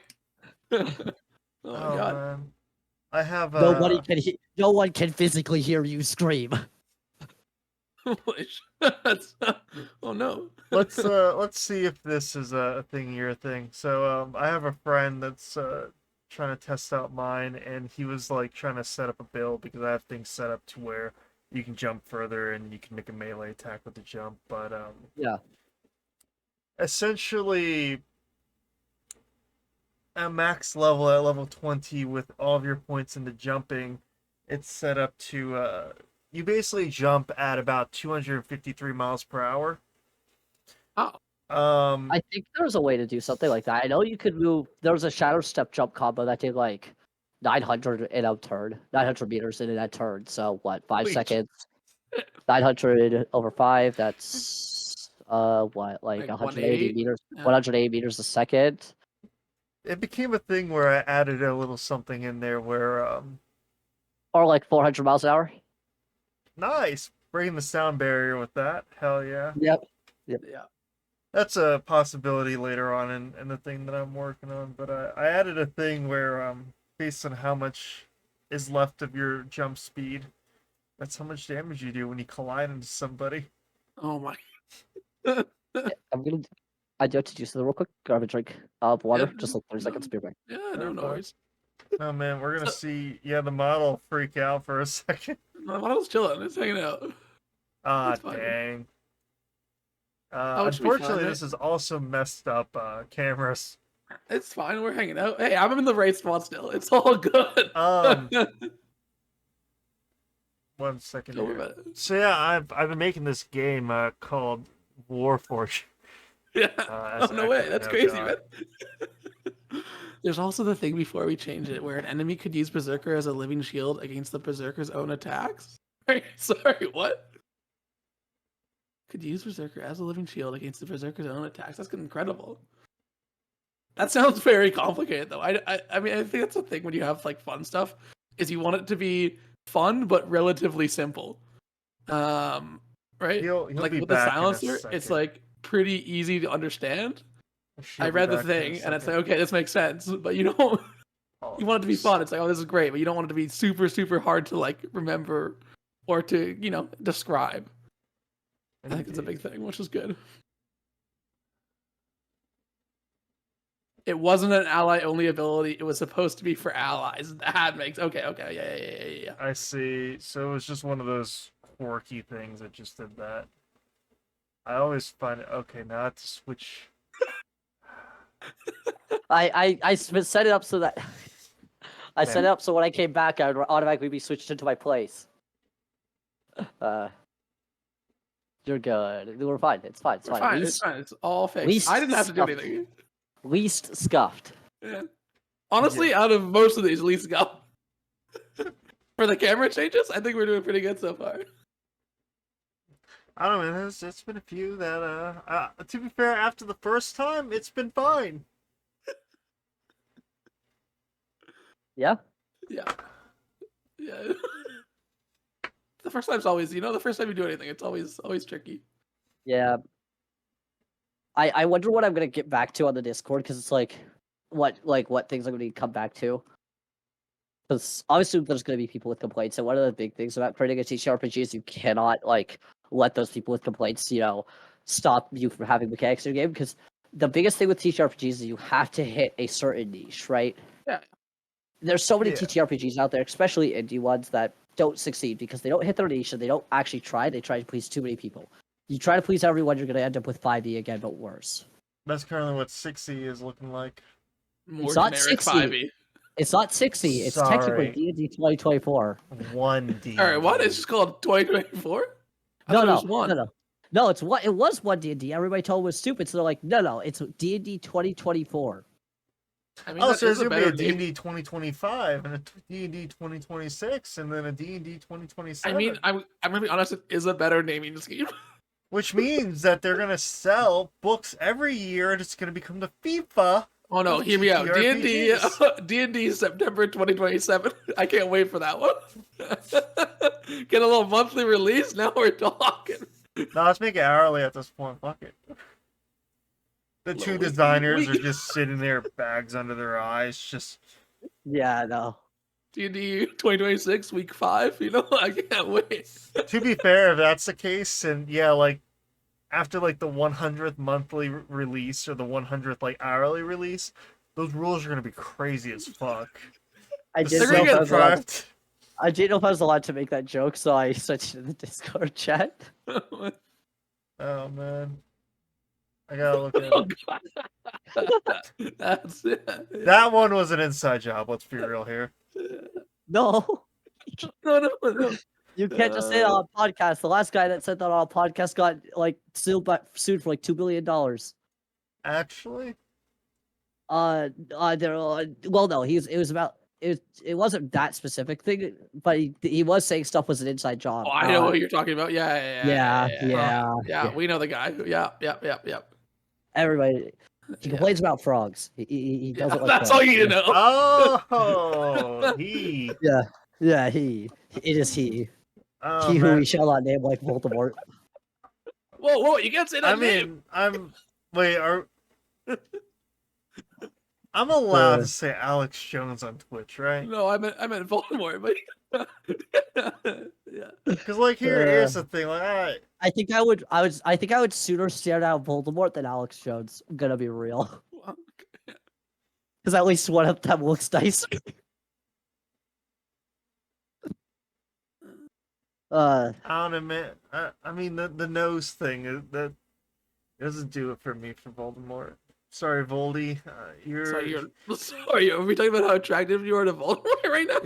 Oh my Oh god. man, I have No one can physically hear you scream. Holy shit. Oh no. let's see if this is a thing your thing. So I have a friend that's trying to test out mine, and he was like trying to set up a build because I have things set up to where you can jump further and you can make a melee attack with the jump. But Yeah. essentially at max level at level 20 with all of your points into jumping, it's set up to you basically jump at about 253 miles per hour. Oh. I think there's a way to do something like that. I know you could move. There was a shadow step jump combo that did like 900 in a turn, 900 meters in a turn. So what? 5 seconds. 900 over 5. That's what, like Like 180 180? meters. Yeah. 180 meters a second. It became a thing where I added a little something in there where Or like 400 miles an hour. nice, breaking the sound barrier with that. Hell yeah. Yep. Yeah. That's a possibility later on in the thing that I'm working on. But I added a thing where based on how much is left of your jump speed, that's how much damage you do when you collide into somebody. Oh my. I'm gonna. I do have to do something real quick. Grab a drink of water. Yeah, Just like 30 no. seconds. Be right back. Yeah, no, no worries. Oh man, we're gonna see the model freak out for a second. My model's chilling. It's hanging out. Ah It's fine. dang. Oh, it should be fine, Unfortunately right? this is also messed up cameras. It's fine. We're hanging out. Hey, I'm in the right spot still. It's all good. Um 1 second Don't worry here. about it. So yeah, I've been making this game called Warforged. Yeah. As Oh, an no way. acronym, That's oh, crazy, God. man. There's also the thing before we change it where an enemy could use Berserker as a living shield against the Berserker's own attacks. Sorry, what? Could use Berserker as a living shield against the Berserker's own attacks. That's incredible. That sounds very complicated, though. I mean, I think that's the thing when you have like fun stuff, is you want it to be fun but relatively simple. Right? He'll Like be with the back in a silencer, it's second. like pretty easy to understand. She'll I be read the back in a thing and it's like, second. okay, this makes sense, but you don't. Oh, You want it to be fun. It's like, oh, this is great, but you don't want it to be super, super hard to like remember or to, describe. I think it's a big thing, which is good. It wasn't an ally-only ability. It was supposed to be for allies. That makes okay, yeah. I see. So it was just one of those quirky things that just did that. I always find it okay. Now I have to switch. I set it up so that I set it up so when I came back, I would automatically be switched into my place. You're good. We're fine. It's fine. It's We're fine. fine. It's fine. It's all fixed. I didn't have to do anything. Least scuffed. Yeah. Honestly, out of most of these, least go. For the camera changes, I think we're doing pretty good so far. I don't know. It's been a few that to be fair, after the first time, it's been fine. Yeah. Yeah. The first time's always, the first time you do anything, it's always tricky. Yeah. I wonder what I'm gonna get back to on the Discord because it's like what things I'm gonna come back to. Because obviously there's gonna be people with complaints, and one of the big things about creating a TTRPG is you cannot let those people with complaints, stop you from having mechanics in your game. Because the biggest thing with TTRPGs is you have to hit a certain niche, right? Yeah. There's so many Yeah. TTRPGs out there, especially indie ones, that don't succeed because they don't hit their niche and they don't actually try. They try to please too many people. You try to please everyone, you're gonna end up with 5e again, but worse. That's currently what 6E is looking like. More not generic 60. 5e. It's not 60. It's technically Sorry. D&D 2024. 1D. All right, what? It's just called 2024? No, it's what it was one D&D. Everybody told it was stupid, so they're like, no, it's D&D 2024. I mean, Oh, that so is there's gonna be a better D&D 2025 and a D&D 2026 and then a D&D 2027. I mean, I'm gonna be honest. It is a better naming scheme. Which means that they're gonna sell books every year and it's gonna become the FIFA. Oh no, of hear me out. D&D, TTRPGs. D&D September 2027. I can't wait for that one. Get a little monthly release. Now we're talking. No, let's make it hourly at this point. Fuck it. The two designers are just sitting there, bags under their eyes, just Yeah, no. D&D 2026 week 5. You know, I can't wait. To be fair, if that's the case, and yeah, like after like the 100th monthly release or the 100th like hourly release, those rules are gonna be crazy as fuck. I The didn't They're know sleep if I gonna was allowed. deprived. I didn't know if I was allowed to make that joke, so I switched to the Discord chat. Oh man, I gotta look at Oh it. god. That's it. That one was an inside job. Let's be real here. No, No. you can't just say it on a podcast. The last guy that said that on a podcast got like sued for like $2 billion. Actually, There. Well, no, it was about it. It wasn't that specific thing, but he was saying stuff was an inside job. Oh, I know what you're talking about. Yeah. We know the guy. Yeah. Everybody. He Yeah. complains about frogs. He Yeah, doesn't like that's frogs. all you need to know. oh, he. Yeah, it is he. Oh, He who man. we shall not name like Voldemort. Whoa, you can't say that I name. mean, wait, I'm allowed to say Alex Jones on Twitch, right? No, I meant Voldemort, but yeah. Because like here's the thing, like I think I would sooner stare down Voldemort than Alex Jones. I'm gonna be real. Because at least one of them looks nicer. I don't admit. I mean the nose thing that doesn't do it for me for Voldemort. Sorry, Voldy. Sorry, are we talking about how attractive you are to Voldemort right now?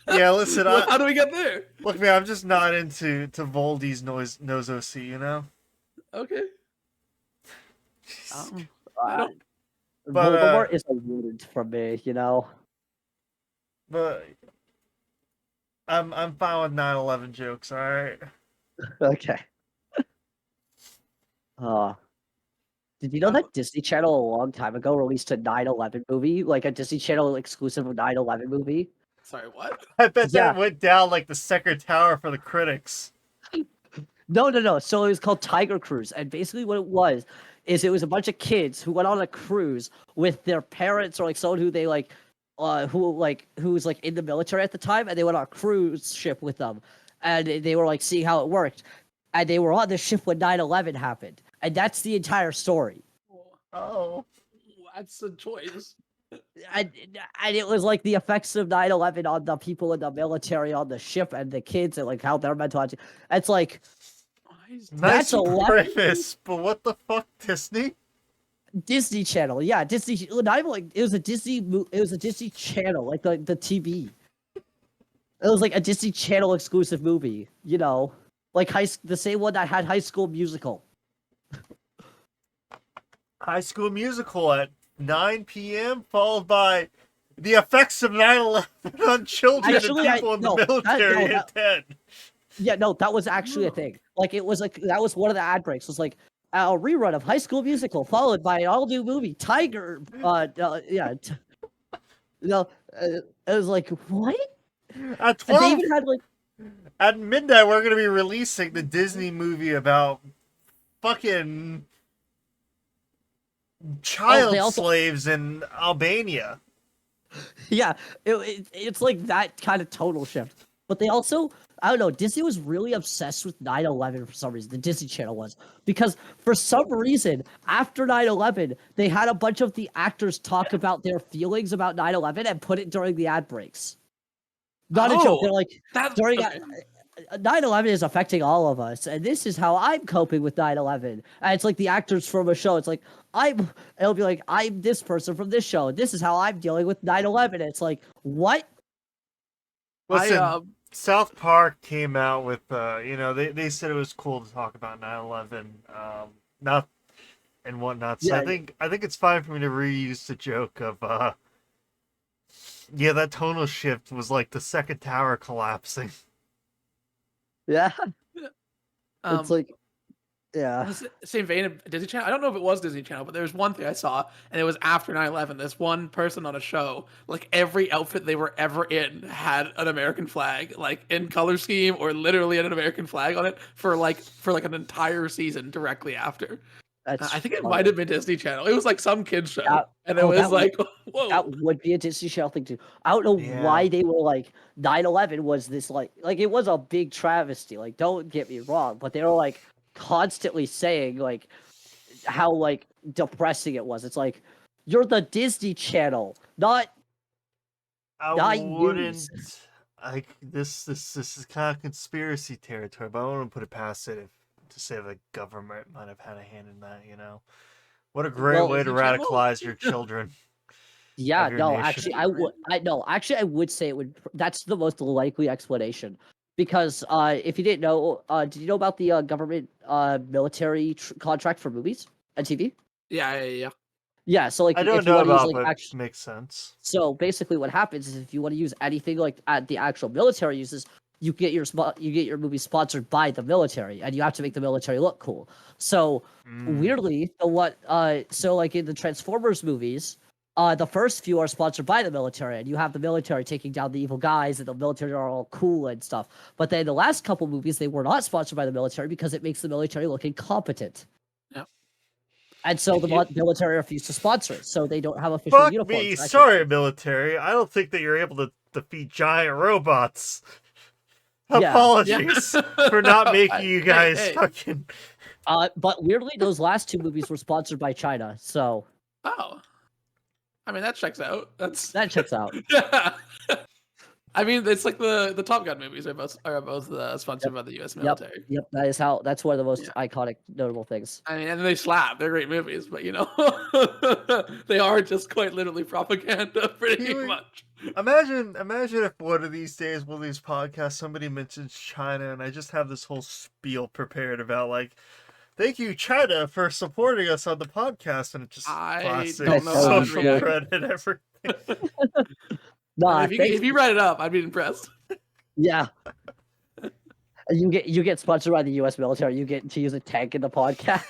Yeah, listen. How do we get there? Look, man, I'm just not into Voldy's nose OC. You know. Okay. I don't. But, Voldemort is a rodent for me, you know. But I'm fine with 9/11 jokes. All right. Okay. Did you know that Disney Channel a long time ago released a 9/11 movie, like a Disney Channel exclusive 9/11 movie? Sorry, what? I bet Yeah. that went down like the second tower for the critics. No. So it was called Tiger Cruise, and basically what it was is it was a bunch of kids who went on a cruise with their parents or like someone who they like, who was like in the military at the time, and they went on a cruise ship with them, and they were like seeing how it worked, and they were on the ship when 9/11 happened, and that's the entire story. Oh. That's a choice. And it was like the effects of 9/11 on the people in the military on the ship and the kids and like how they're mental. It's like Nice that's a preface, but what the fuck, Disney? Disney Channel, yeah, Disney. Not even like it was a Disney. It was a Disney Channel, like the TV. It was like a Disney Channel exclusive movie, you know, like the same one that had High School Musical. High School Musical at 9 p.m. followed by the effects of 9/11 on children Actually, and people in the military at 10. Yeah, no, that was actually a thing. Like it was like that was one of the ad breaks. It was like a rerun of High School Musical followed by an all new movie, Tiger. It was like what? At And they 12, even had like at midnight, we're gonna be releasing the Disney movie about fucking child slaves in Albania. yeah, it's like that kind of total shift. But they also, I don't know, Disney was really obsessed with 9/11 for some reason. The Disney Channel was. Because for some reason, after 9/11, they had a bunch of the actors talk about their feelings about 9/11 and put it during the ad breaks. Not a joke. They're like, during 9/11 is affecting all of us, and this is how I'm coping with 9/11. And it's like the actors from a show. It's like, it'll be like, I'm this person from this show. This is how I'm dealing with 9/11. It's like, what? Listen, South Park came out with, they said it was cool to talk about 9/11, not and whatnot. So Yeah. I think it's fine for me to reuse the joke of, that tonal shift was like the second tower collapsing. Yeah. It's like, yeah. Same vein of Disney Channel. I don't know if it was Disney Channel, but there was one thing I saw, and it was after 9/11. This one person on a show, like every outfit they were ever in had an American flag, like in color scheme or literally an American flag on it for like an entire season directly after. That's I think it funny. might have been Disney Channel. It was like some kids show, That- and it oh, was that like, That whoa. would be a Disney Channel thing too. I don't know Yeah. why they were like 9/11 was this like it was a big travesty. Like, don't get me wrong, but they were like constantly saying like how like depressing it was. It's like you're the Disney Channel, not I Nine wouldn't. News. This is kind of conspiracy territory, but I wouldn't put it past it to say the government might have had a hand in that. What a great Well, way to Disney Channel? radicalize your children. Yeah, your no, nation. actually, I would. Actually, I would say it would. That's the most likely explanation, because if you didn't know, did you know about the government military contract for movies and TV? Yeah. Yeah, so like I don't if you know want to use about, like but makes sense. so basically what happens is if you want to use anything like the actual military uses, you get your movie sponsored by the military, and you have to make the military look cool. So weirdly, so like in the Transformers movies, the first few are sponsored by the military, and you have the military taking down the evil guys, and the military are all cool and stuff. But then the last couple movies, they were not sponsored by the military because it makes the military look incompetent. Yep. And so the You- military refused to sponsor it, so they don't have official Fuck uniforms. me, Actually, sorry, military. I don't think that you're able to defeat giant robots. Yeah. Apologies for not making you Hey, guys hey. fucking. But weirdly, those last two movies were sponsored by China, so Oh, I mean that checks out. that checks out. I mean, it's like the Top Gun movies are both sponsored by the U.S. military. Yep, that's one of the most iconic, notable things. I mean, and they slap. They're great movies, but they are just quite literally propaganda, pretty Kiwi, much. Imagine if one of these days, one of these podcasts, somebody mentions China, and I just have this whole spiel prepared about like, thank you, China, for supporting us on the podcast, and it just I classic don't know how to social react. credit everything. Nah, I mean, if you write it up, I'd be impressed. yeah. You get sponsored by the U.S. military. You get to use a tank in the podcast.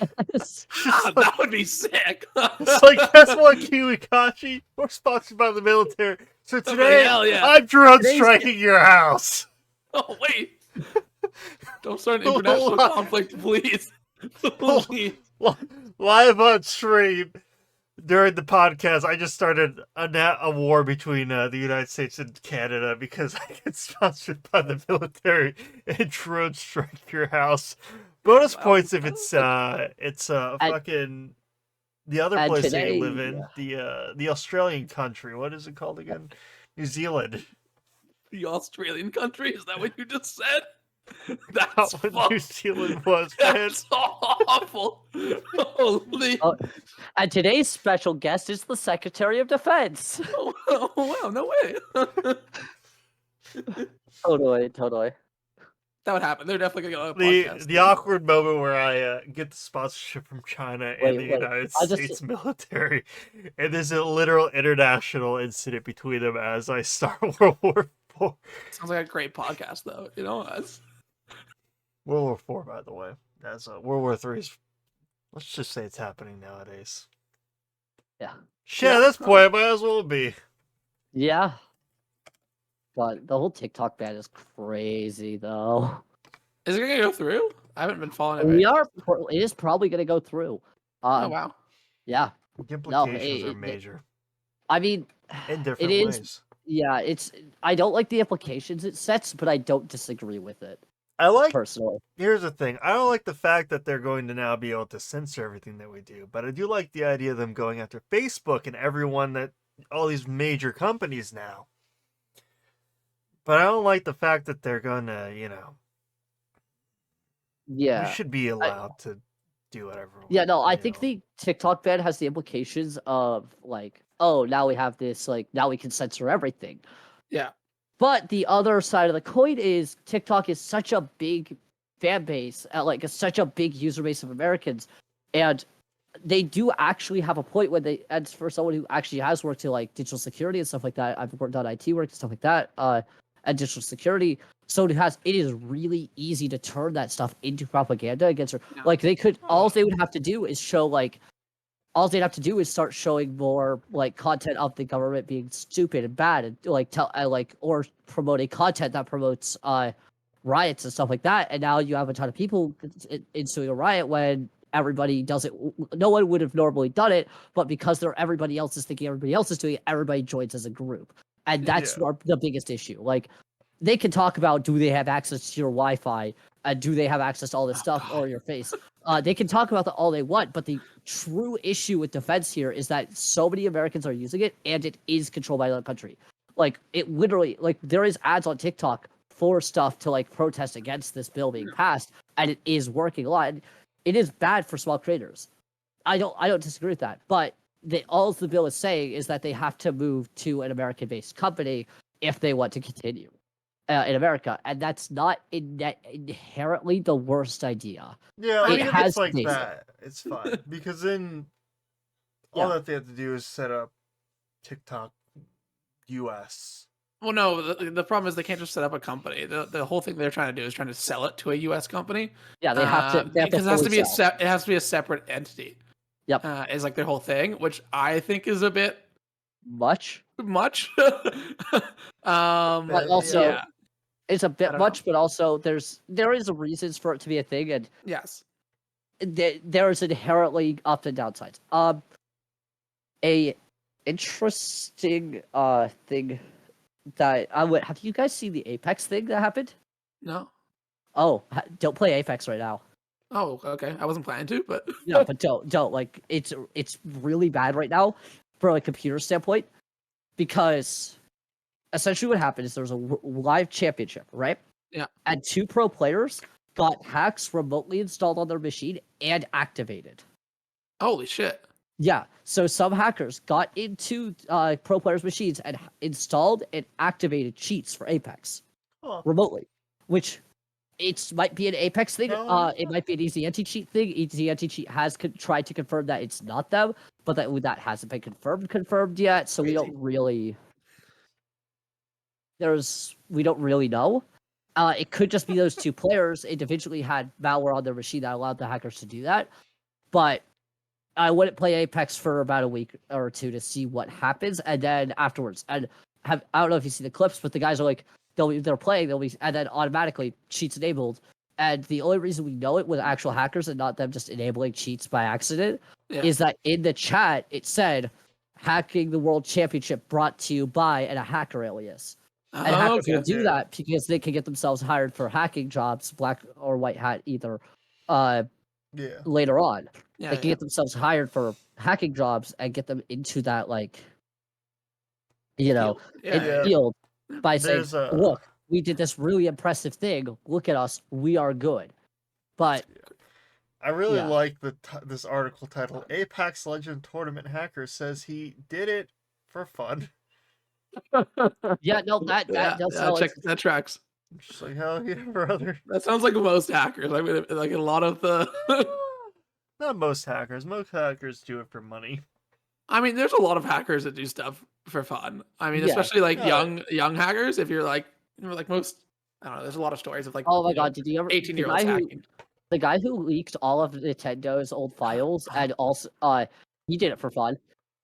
That would be sick. It's like, guess what, Kiwikachi? We're sponsored by the military. So today, hell yeah. I'm drone Today's- striking your house. Oh wait! Don't start an Hold international on. conflict, please. Hold- Please. Live on stream during the podcast, I just started a war between the United States and Canada because I get sponsored by the military and drone strike your house. Bonus points if it's fucking the other and place that today- you live in, the Australian country. What is it called again? New Zealand. The Australian country? Is that what you just said? That's That's what New Zealand was, man. That's awful. Holy. Oh, and today's special guest is the Secretary of Defense. Oh, wow, no way. Totally. That would happen. They're definitely gonna get on a podcast. The awkward moment where I get the sponsorship from China and the Wait, United I'll just- States military, and there's a literal international incident between them as I start World War IV. Sounds like a great podcast, though. That's... World War IV, by the way. As World War III is, let's just say it's happening nowadays. Yeah. Shit, Yeah. at this point, it might as well be. Yeah. But the whole TikTok ban is crazy, though. Is it gonna go through? I haven't been following it. It is probably going to go through. Oh wow. Yeah. The implications are it- major I mean, in different is- ways. yeah, I don't like the implications it sets, but I don't disagree with it I like. personally. Here's the thing. I don't like the fact that they're going to now be able to censor everything that we do, but I do like the idea of them going after Facebook and all these major companies now. But I don't like the fact that they're gonna, Yeah. we should be allowed to do whatever. Yeah, no, I you think know. the TikTok ban has the implications of like, oh, now we have this, like, now we can censor everything. Yeah. But the other side of the coin is TikTok is such a big fan base, like, it's such a big user base of Americans, and they do actually have a point when and for someone who actually has worked in like digital security and stuff like that, I've worked on IT work and stuff like that, and digital security. So it is really easy to turn that stuff into propaganda against her. No. Like all they would have to do is show like, all they'd have to do is start showing more like content of the government being stupid and bad, and like or promoting content that promotes riots and stuff like that. And now you have a ton of people ensuing a riot when everybody does it. No one would have normally done it, but because everybody else is thinking everybody else is doing it, everybody joins as a group, and that's the biggest issue. Like, they can talk about, do they have access to your Wi-Fi, do they have access to all this stuff or your face. They can talk about that all they want, but the true issue with defense here is that so many Americans are using it, and it is controlled by another country. Like, it literally, like, there is ads on TikTok for stuff to like protest against this bill being passed, and it is working a lot. And it is bad for small creators. I don't disagree with that, but all the bill is saying is that they have to move to an American-based company if they want to continue in America, and that's not inherently the worst idea. Yeah, I It mean, if has it's like days. that, it's fine. Because then all Yeah. that they have to do is set up TikTok US. Well, no, the problem is they can't just set up a company. The whole thing they're trying to do is trying to sell it to a U.S. company. Yeah, they have to because it has to fully be sell. it has to be a separate entity. Yep. Is like their whole thing, which I think is a bit much. But also, yeah. it's a I bit don't much, but also there is a reasons for it to be a thing, and Yes. there is inherently up and downsides. A interesting thing that I would have you guys seen the Apex thing that happened? No. Oh, don't play Apex right now. Oh, okay. I wasn't planning to, but Yeah, but don't like it's really bad right now from a computer standpoint, because essentially what happened is there's a live championship, right? Yeah. And 2 pro players got hacks remotely installed on their machine and activated. Holy shit. Yeah, so some hackers got into pro players' machines and installed and activated cheats for Apex remotely, which might be an Apex thing. It might be an easy anti-cheat thing. Easy anti-cheat has tried to confirm that it's not them, but that hasn't been confirmed yet. So we don't really know. It could just be those 2 players individually had malware on their machine that allowed the hackers to do that, but I wouldn't play Apex for about a week or 2 to see what happens, and then afterwards, I don't know if you see the clips, but the guys are like, they're playing, and then automatically cheats enabled, and the only reason we know it with actual hackers and not them just enabling cheats by accident is that in the chat it said, "Hacking the World Championship brought to you by," and a hacker alias. And hackers will do that because they can get themselves hired for hacking jobs, black or white hat either. Later on, they can get themselves hired for hacking jobs and get them into that field by saying, "Look, we did this really impressive thing. Look at us, we are good." But I really like this article titled "Apex Legend Tournament Hacker Says He Did It for Fun." Yeah, no, that that tracks. I'm just like, hell yeah, brother. That sounds like most hackers. I mean, like a lot of the. Not most hackers. Most hackers do it for money. I mean, there's a lot of hackers that do stuff for fun. I mean, especially like young hackers. If you're like, most, I don't know. There's a lot of stories of like. Oh my god, did you ever? 18-year-olds hacking. The guy who leaked all of Nintendo's old files and also he did it for fun.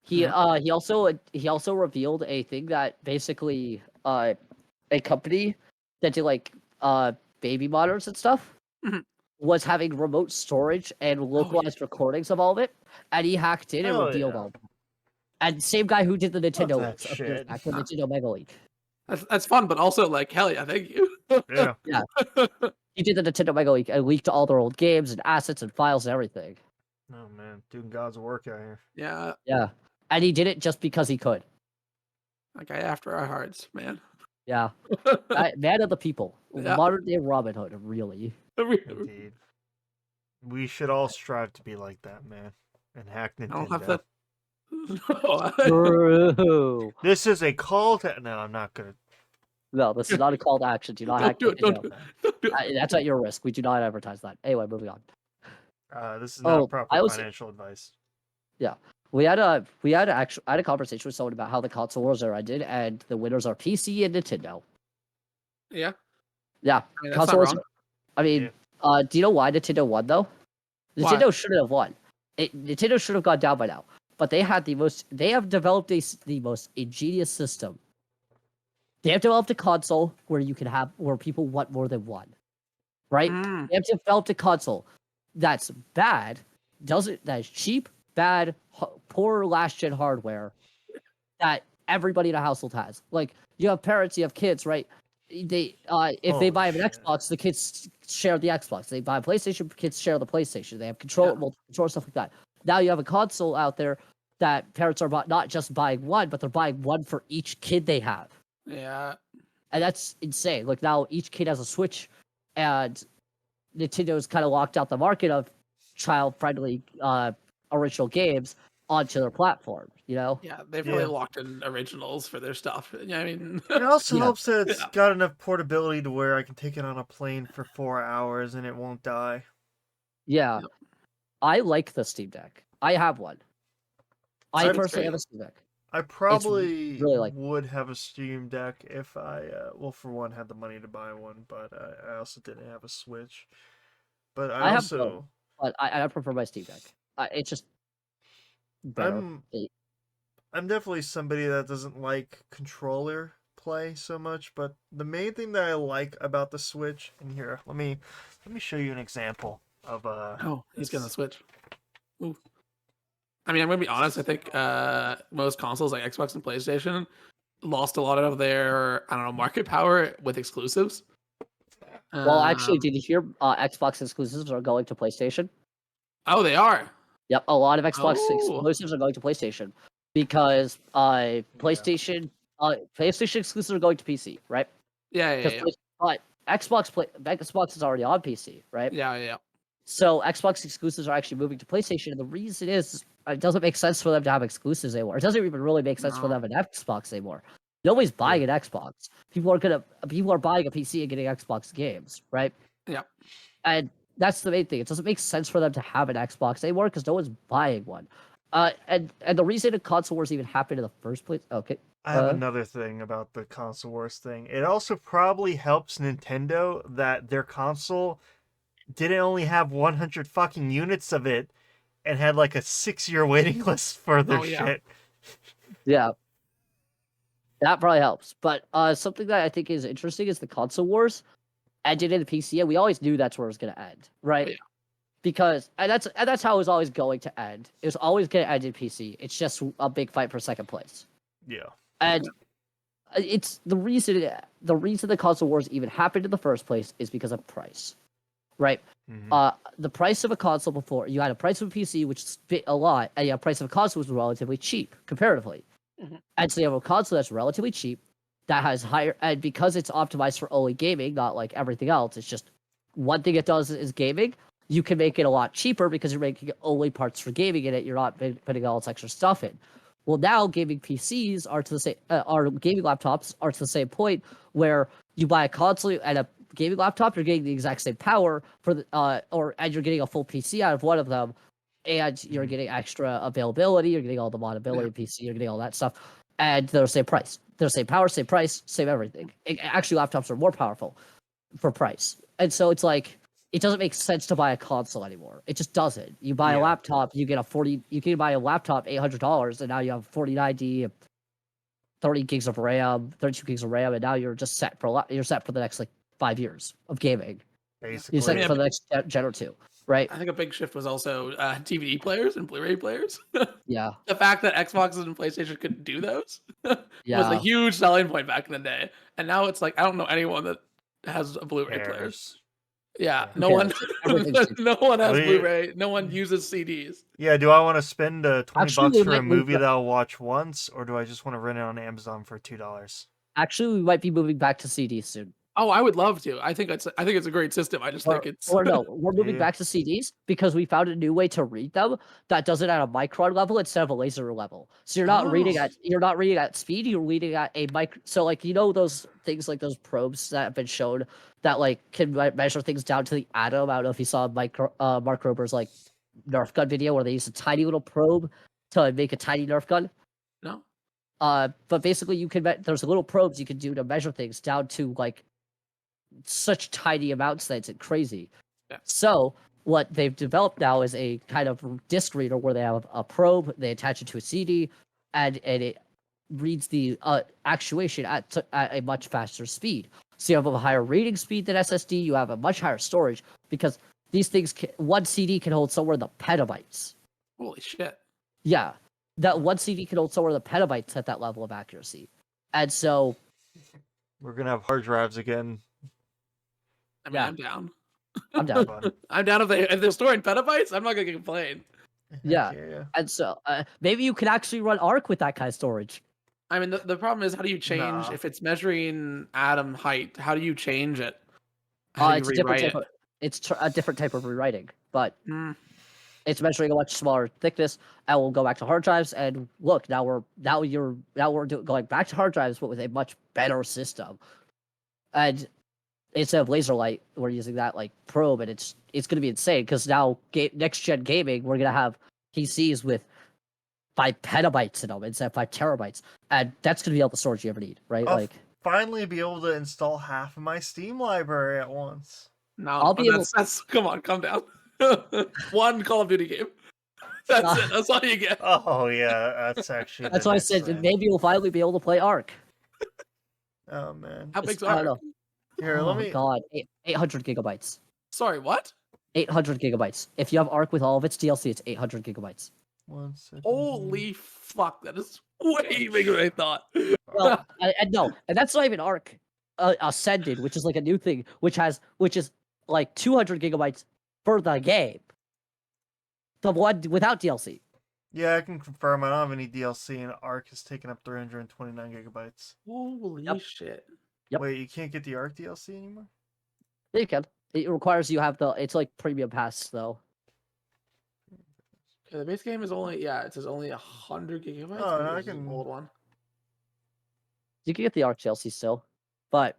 He also revealed a thing that basically a company that did like baby monitors and stuff was having remote storage and localized recordings of all of it, and he hacked in and revealed all of them. And same guy who did the Nintendo leaks, the Nintendo Mega Leak. That's fun, but also like hell yeah, thank you. Yeah. Yeah. He did the Nintendo Mega Leak and leaked all their old games and assets and files and everything. Oh man, doing God's work out here. Yeah. Yeah. And he did it just because he could. That guy after our hearts, man. Yeah. Man of the people. Modern day Robin Hood, really. Indeed. We should all strive to be like that, man. And hack Nintendo. I don't have that. True. This is a call to. No, I'm not gonna. No, this is not a call to action. Do not hack Don't do it. That's at your risk. We do not advertise that. Anyway, moving on. This is not proper financial advice. Yeah. I had a conversation with someone about how the console wars are ended, and the winners are PC and Nintendo. Yeah. Yeah. I mean, that's not wrong. Do you know why Nintendo won though? Nintendo shouldn't have won. Nintendo should have gone down by now. But they have developed the most ingenious system. They have developed a console where people want more than one. Right? They have developed a console that's bad, that is cheap, bad, poor last gen hardware that everybody in a household has. Like you have parents, you have kids, right? They if they Holy buy an shit. Xbox, the kids share the Xbox. They buy a PlayStation, kids share the PlayStation. They have Yeah. multiple control stuff like that. Now you have a console out there that parents are not just buying one, but they're buying one for each kid they have, Yeah. and that's insane. Like now each kid has a Switch, and Nintendo's kind of locked out the market of child-friendly original games onto their platform. You know? Yeah. They've Yeah. really locked in originals for their stuff. Yeah, I mean, It also Yeah. helps that it's Yeah. got enough portability to where I can take it on a plane for 4 hours and it won't die. Yeah. Yep. I like the Steam Deck. I have one. I I've- personally great. have a Steam Deck. I probably really like- would have a Steam Deck if I, well, for one, had the money to buy one, but I also didn't have a Switch. But I I have also, both, but I prefer my Steam Deck. It's just better. I'm definitely somebody that doesn't like controller play so much, but the main thing that I like about the Switch, and here, let me show you an example of Oh, he's gonna this. switch. Ooh. I mean, I'm gonna be honest. I think most consoles like Xbox and PlayStation lost a lot of their market power with exclusives. Well, actually, Um, did you hear Xbox exclusives are going to PlayStation? Oh, they are. Yep, a lot of Xbox Oh. exclusives are going to PlayStation because PlayStation exclusives are going to PC, right? Yeah, yeah, yeah. But Xbox is already on PC, right? Yeah, yeah, yeah. So Xbox exclusives are actually moving to PlayStation, and the reason is it doesn't make sense for them to have exclusives anymore. It doesn't even really make sense for No. them to have an Xbox anymore. Nobody's buying an Xbox. People are buying a PC and getting Xbox games, right? Yeah. And that's the main thing. It doesn't make sense for them to have an Xbox anymore because no one's buying one. And the reason the console wars even happened in the first place. Okay. I have another thing about the console wars thing. It also probably helps Nintendo that their console didn't only have 100 fucking units of it and had like a 6-year waiting list for their Oh, yeah. shit. Yeah. That probably helps. But something that I think is interesting is the console wars ended in the PC, and we always knew that's where it was going to end, right? Oh, yeah. Because that's how it was always going to end. It was always going to end in PC. It's just a big fight for second place. Yeah. And it's the reason the console wars even happened in the first place is because of price, right? Mhm. The price of a console before you had a price of a PC which spit a lot, and you have a price of a console which was relatively cheap comparatively. Mhm. And so you have a console that's relatively cheap that has higher, and because it's optimized for only gaming, not like everything else, it's just one thing it does is gaming. You can make it a lot cheaper because you're making only parts for gaming in it. You're not putting all this extra stuff in. Well, now gaming PCs are to the same, our gaming laptops are to the same point where you buy a console and a gaming laptop, you're getting the exact same power for the, and you're getting a full PC out of one of them, and you're Mhm. getting extra availability. You're getting all the moddability of PC. You're getting all that stuff, and they're the same price. They're the same power, same price, same everything. Actually, laptops are more powerful for price, and so it's like it doesn't make sense to buy a console anymore. It just doesn't. You buy a Yeah. laptop, you get a 40. You can buy a laptop $800, and now you have 4090, 30 gigs of RAM, 32 gigs of RAM, and now you're just set for you're set for the next like 5 years of gaming. Basically. You're set Yeah, for the next gen or two, right? I think a big shift was also DVD players and Blu-ray players. Yeah, The fact that Xboxes and PlayStation couldn't do those was a yeah. huge selling point back in the day. And now it's like I don't know anyone that has a Blu-ray player. Cares. Yeah, Yeah. no Okay, one, everything's no one has What do you- Blu-ray. No one uses CDs. Yeah, do I want to spend 20 Actually, bucks we for a might move movie ba- that I'll watch once, or do I just want to rent it on Amazon for $2? Actually, we might be moving back to CDs soon. Oh, I would love to. I think it's a great system. I just think it's Or no, we're moving Yeah. back to CDs because we found a new way to read them that does it at a micron level instead of a laser level. So you're not reading at speed, you're reading at a micro. So like those things like those probes that have been shown that like can measure things down to the atom. I don't know if you saw Mark Rober's like Nerf gun video where they use a tiny little probe to make a tiny Nerf gun. no. But basically you can there's little probes you can do to measure things down to like such tiny amounts that it's crazy. Yeah. So what they've developed now is a kind of disc reader where they have a probe, they attach it to a CD, and it reads the actuation at a much faster speed. So you have a higher reading speed than SSD. You have a much higher storage because these things, one CD can hold somewhere in the petabytes. Holy shit. Yeah, that one CD can hold somewhere in the petabytes at that level of accuracy, and so We're gonna have hard drives again. I mean, Yeah. I'm down. I'm down. Fun. I'm down if they're storing petabytes. I'm not gonna complain. Yeah. Heck yeah. And so maybe you can actually run Arc with that kind of storage. I mean, the problem is, how do you change Nah. if it's measuring atom height? How do you change it? How do you It's a different rewrite type it? of a different type of rewriting, but Hmm. it's measuring a much smaller thickness. And we'll go back to hard drives, and look, now we're going back to hard drives, but with a much better system. And instead of laser light, we're using that like probe, and it's going to be insane because now next gen gaming, we're gonna have PCs with 5 petabytes in them instead of 5 terabytes, and that's gonna be all the storage you ever need, right? I'll Like finally be able to install half of my Steam library at once. No, I'll be able- that's come on, calm down. One Call of Duty game. That's it. That's all you get. Oh yeah, that's actually. that's the why I next said thing. maybe we'll finally be able to play Arc. Oh man. How big's I don't Ark? know. Here, Oh let me. God, 800 gigabytes. Sorry, what? 800 gigabytes. If you have Arc with all of its DLC, it's 800 gigabytes. 1 second. Holy fuck, that is way bigger than I thought. Well, and no, and that's not even Arc Ascended, which is like a new thing, which is like 200 gigabytes for the game. The one without DLC. Yeah, I can confirm. I don't have any DLC, and Arc has taken up 329 gigabytes. Holy Yep. shit. Yep. Wait, you can't get the Arc DLC anymore? You can. It requires you have it's like premium pass though. Okay, the base game is only it says only 100 gigabytes. Oh, Maybe no, I this is an can- old one. You can get the Arc DLC still, but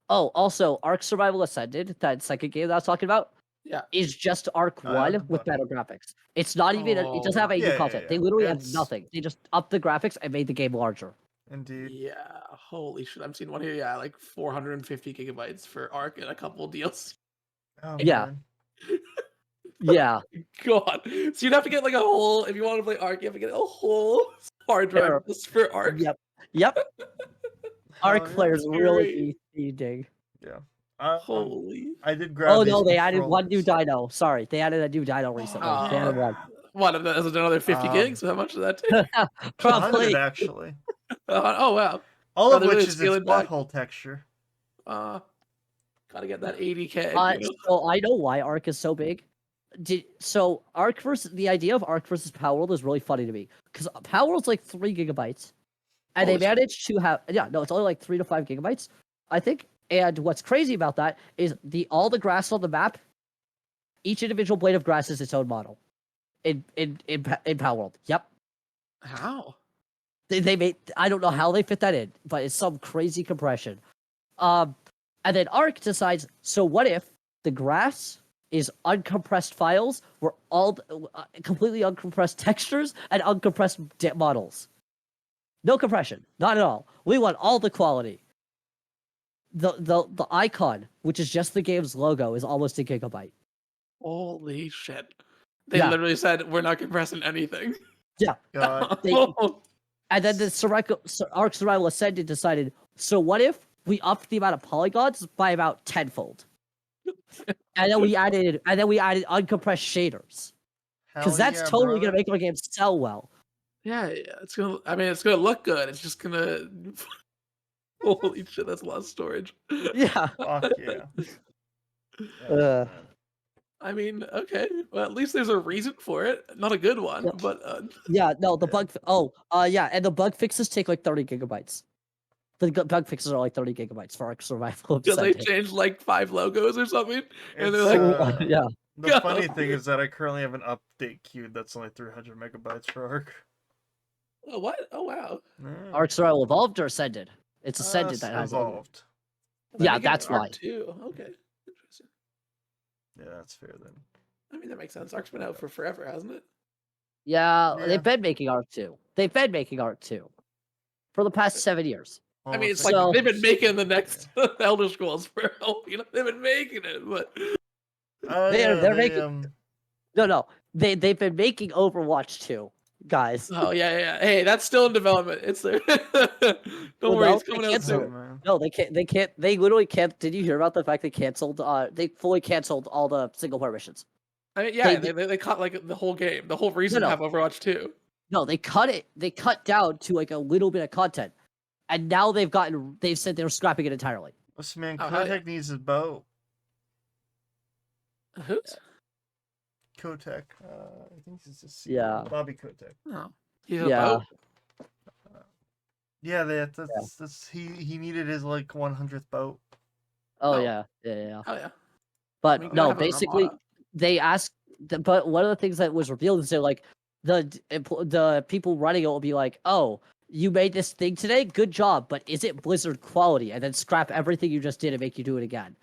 also Arc Survival Ascended, that second game that I was talking about, Yeah. is just Arc I have 1 the with better graphics. It's not even. It doesn't have any yeah, new yeah, content. yeah. They literally have It's- nothing. They just upped the graphics and made the game larger. Indeed. Yeah, holy shit. I'm seeing one here. Yeah, like 450 gigabytes for Arc and a couple deals. Oh, Yeah. man. Yeah. God. So you'd have to get like a whole, if you want to play Arc, you have to get a whole hard drive Sure. just for Arc. Yep. Yep. Arc Hell yeah. players Great. really be dig. Holy. I did grab. Oh these no, they added one new controllers. dino. Sorry, they added a new dino recently. They added one. What, is it another 50 gigs? How much does that take? 100 Probably. actually. Oh, wow. All Oh, of they really which is its scaled back. butthole texture. Gotta get that 80K. So I know why Arc is so big. So Arc versus the idea of Arc versus Power World is really funny to me because Power World's like 3 gigabytes, and Holy they shit. managed to have it's only like 3 to 5 gigabytes, I think. And what's crazy about that is all the grass on the map, each individual blade of grass is its own model. In Power World, yep. How? They made I don't know how they fit that in, but it's some crazy compression. And then Arc decides, so what if the grass is uncompressed files where all completely uncompressed textures and uncompressed models? No compression, not at all. We want all the quality. The icon, which is just the game's logo, is almost a gigabyte. Holy shit. They Yeah. literally said, we're not compressing anything. Yeah. God. And then the Arc Survival Ascended decided, so what if we upped the amount of polygons by about tenfold? and then we added uncompressed shaders. Because Hell that's yeah, totally brother. gonna make our game sell well. Yeah, it's gonna look good. It's just gonna holy shit, that's a lot of storage. Yeah. Fuck yeah. Uh, I mean, okay. Well, at least there's a reason for it. Not a good one, Yep. but Yeah, no, the Yeah. yeah, and the bug fixes take like 30 gigabytes. The bug fixes are like 30 gigabytes for Arc Survival because they Ascended. changed like 5 logos or something, and they're It's, like, Yeah. The Go. funny thing is that I currently have an update queued that's only 300 megabytes for Arc. oh, what? Oh, wow. Yeah. Arc Survival Evolved or Ascended? It's Ascended It's that has it. evolved. They're Yeah, making an that's Arc why. too. Okay, interesting. Yeah, that's fair then. I mean, that makes sense. Arc's been out for forever, hasn't it? Yeah, Yeah. they've been making Arc 2. They've been making Arc 2 for the past 7 years. I mean, it's Almost like So- they've been making the next Elder Scrolls for they've been making it, but Oh, They're yeah, they're they, making no. They've been making Overwatch 2 guys. Oh yeah. Hey, that's still in development. It's there. Don't Well, worry, no, it's coming they out canceled. Oh, soon. man. No, they can't. They can't. They literally can't. Did you hear about the fact they canceled? They fully canceled all the single player missions. I mean, yeah, They they cut like the whole game, the whole reason to no, have Overwatch 2. no. They cut it. They cut down to like a little bit of content, and now they've said they're scrapping it entirely. Listen, man, Oh, hell yeah. Kotek needs his boat. Who's? Kotek. I think it's just Yeah. Bobby Kotek. Oh, he's a Yeah. boat. Yeah, that's he needed his like 100th boat. Oh Oh. yeah. Oh yeah. But I mean, gotta no, have an basically, armada. they asked. But one of the things that was revealed is they're like, the people running it will be like, "Oh, you made this thing today. Good job, but is it Blizzard quality?" And then scrap everything you just did and make you do it again.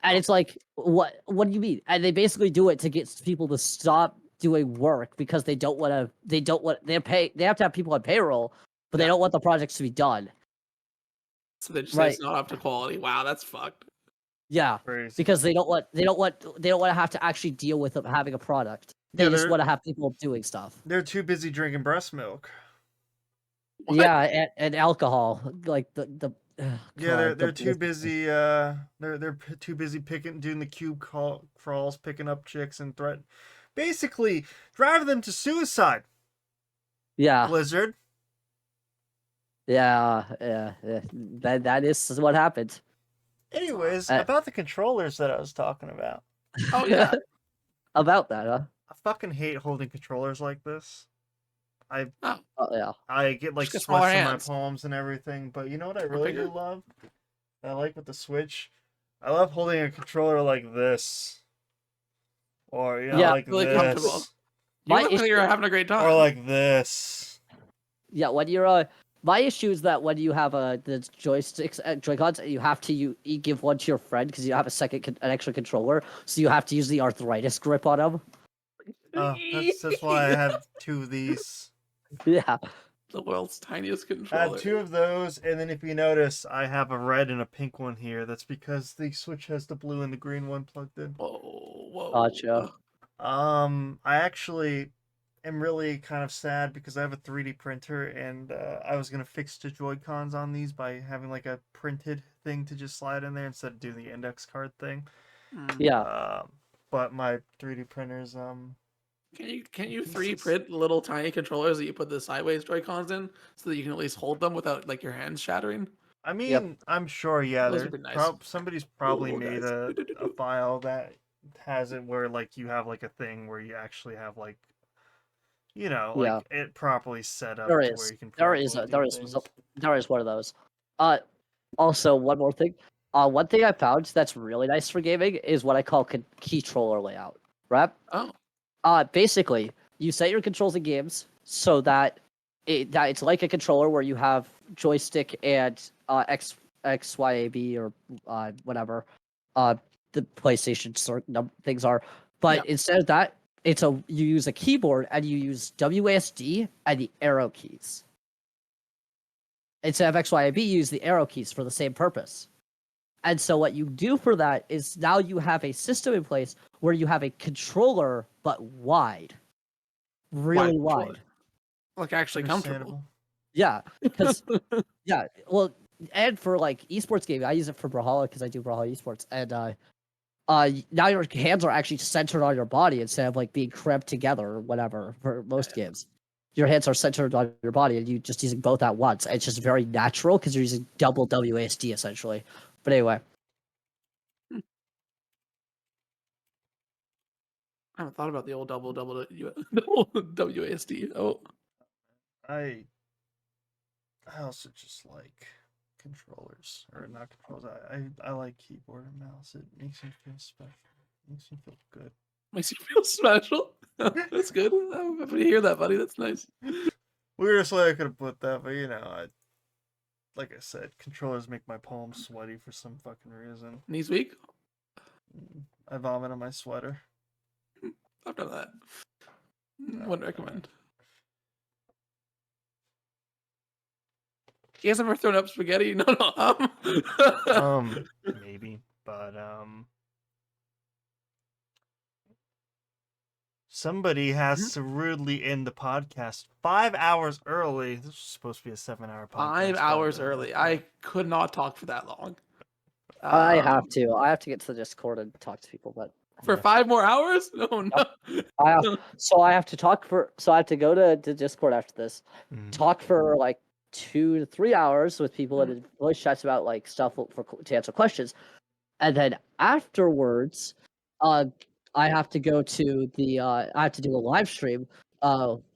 And it's like, what? What do you mean? And they basically do it to get people to stop doing work because they don't want to. They don't want. They have to have people on payroll, but they Yeah. don't want the projects to be done. So they just say Right. it's not up to quality. Wow, that's fucked. Yeah. Crazy. Because they don't want to have to actually deal with having a product. They Yeah, just they're- want to have people doing stuff. They're too busy drinking breast milk. What? Yeah, and alcohol, like the Yeah, God, they're the too Blizzard- busy. Too busy doing the cube crawls, picking up chicks and basically driving them to suicide. Yeah, Blizzard. yeah. That is what happened. Anyways, Uh, about the controllers that I was talking about. Oh yeah. About that, huh? I fucking hate holding controllers like this. Oh, Oh yeah. I get like Just get smaller sweats in my hands. palms and everything. But you know what I Or really do bigger. love? I like with the Switch. I love holding a controller like this, or Yeah, like really comfortable. this, You My look like you're having a great time. or like this. Yeah, when you're my issue is that when you have the joysticks, Joy-Cons, you have to you give one to your friend because you have an extra controller, so you have to use the arthritis grip on them. That's why I have two of these. Yeah. The world's tiniest I controller. have two of those, and then if you notice, I have a red and a pink one here. That's because the Switch has the blue and the green one plugged in. Whoa. Gotcha. I actually am really kind of sad because I have a 3D printer, and I was gonna fix the Joy-Cons on these by having like a printed thing to just slide in there instead of doing the index card thing. Yeah. But my 3D printers, Can you pieces. 3D print little tiny controllers that you put the sideways Joy-Cons in so that you can at least hold them without like your hands shattering? I mean, Yep. I'm sure, yeah, Those there would be nice. somebody's probably Ooh, made guys. a file that has it where like you have like a thing where you actually have like, Yeah. like it properly set up There to is. where you can There properly is. do There is. things. There is one of those. Also, one more thing. One thing I found that's really nice for gaming is what I call key controller layout. Right? Oh, Basically, you set your controls in games so that it's like a controller where you have joystick and X, Y, A, B, or whatever the PlayStation things are. But instead of that, you use a keyboard and you use WASD and the arrow keys. Instead of X, Y, A, B, you use the arrow keys for the same purpose. And so what you do for that is now you have a system in place where you have a controller but wide. Really wide. controller. Like actually comfortable. Understandable. Yeah, because well, and for like esports gaming, I use it for Brawlhalla because I do Brawlhalla esports, and now your hands are actually centered on your body instead of like being cramped together or whatever for most games. Your hands are centered on your body, and you're just using both at once. It's just very natural because you're using double WASD essentially. But anyway, I haven't thought about the old double WASD. Oh, I also just like controllers, or not controllers. I like keyboard and mouse. It makes me feel special. It makes me feel good. makes you feel special. That's good. I'm happy to hear that, buddy. That's nice. Weirdest way I could have put that, but like I said, controllers make my palms sweaty for some fucking reason. Knees weak? I vomit on my sweater. I've done that. Wouldn't recommend. You guys ever thrown up spaghetti? No. Maybe, but Somebody has to rudely end the podcast 5 hours early. This was supposed to be a 7-hour podcast. 5 hours but, early. I could not talk for that long. I have Um, to. I have to get to the Discord and talk to people, but for Yeah. 5 more hours? No, no. I have, so I have to talk for. So I have to go to the Discord after this, Mhm. talk for like 2 to 3 hours with people Mhm. and voice chats about like stuff to answer questions, and then afterwards, uh, I have to go to the. I have to do a live stream.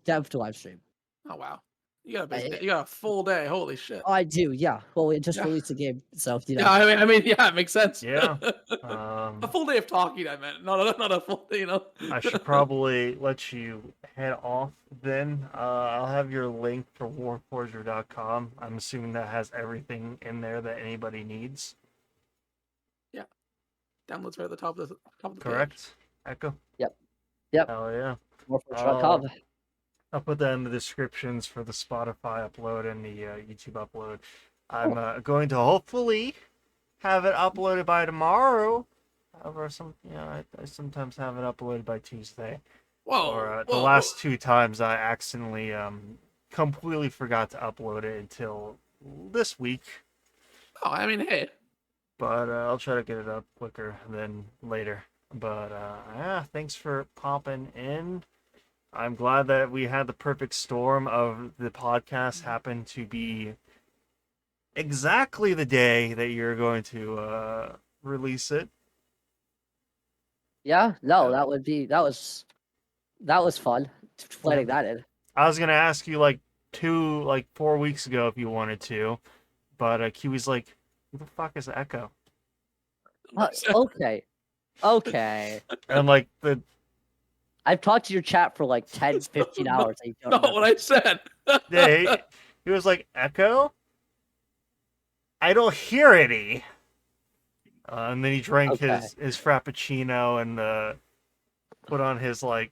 Dev to live stream. Oh wow. You got a busy I, day. You got a full day. Holy shit. I do, yeah. Well, we just Yeah. released a game, so you know. Yeah, I mean, yeah, it makes sense. Yeah. A full day of talking, I meant. Not a full day, you know. I should probably let you head off then. I'll have your link for warforger.com. I'm assuming that has everything in there that anybody needs. Downloads right at the top of the page. Correct? Echo? Yep. Yep. Hell yeah. Warforge.com. I'll put that in the descriptions for the Spotify upload and the YouTube upload. I'm going to hopefully have it uploaded by tomorrow. However, I sometimes have it uploaded by Tuesday. Whoa. Or the whoa, last 2 times I accidentally completely forgot to upload it until this week. Oh, I mean, hey. But I'll try to get it up quicker than later. But yeah, thanks for popping in. I'm glad that we had the perfect storm of the podcast happen to be exactly the day that you're going to release it. Yeah, no, Yeah. that was fun. Planning that in. I was gonna ask you like 4 weeks ago if you wanted to, but Kiwi's like, who the fuck is Echo? Okay. Okay. And like I've talked to your chat for like 10, 15 No, hours. And you don't Not remember. what I said. yeah, he was like, Echo? I don't hear any. And then he drank Okay. his frappuccino and put on his like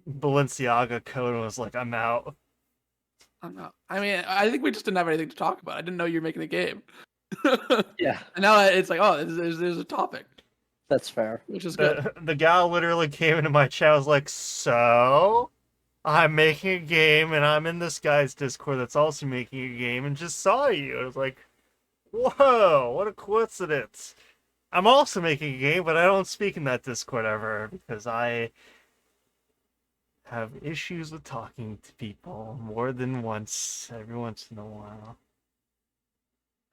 Balenciaga coat and was like, I'm out. I'm not. I mean, I think we just didn't have anything to talk about. I didn't know you were making a game. Yeah, And now it's like, oh, there's a topic, that's fair. which is good. The gal literally came into my chat, was like, so I'm making a game and I'm in this guy's Discord that's also making a game and just saw you. I was like, whoa, what a coincidence. I'm also making a game, but I don't speak in that Discord ever because I have issues with talking to people more than once, every once in a while.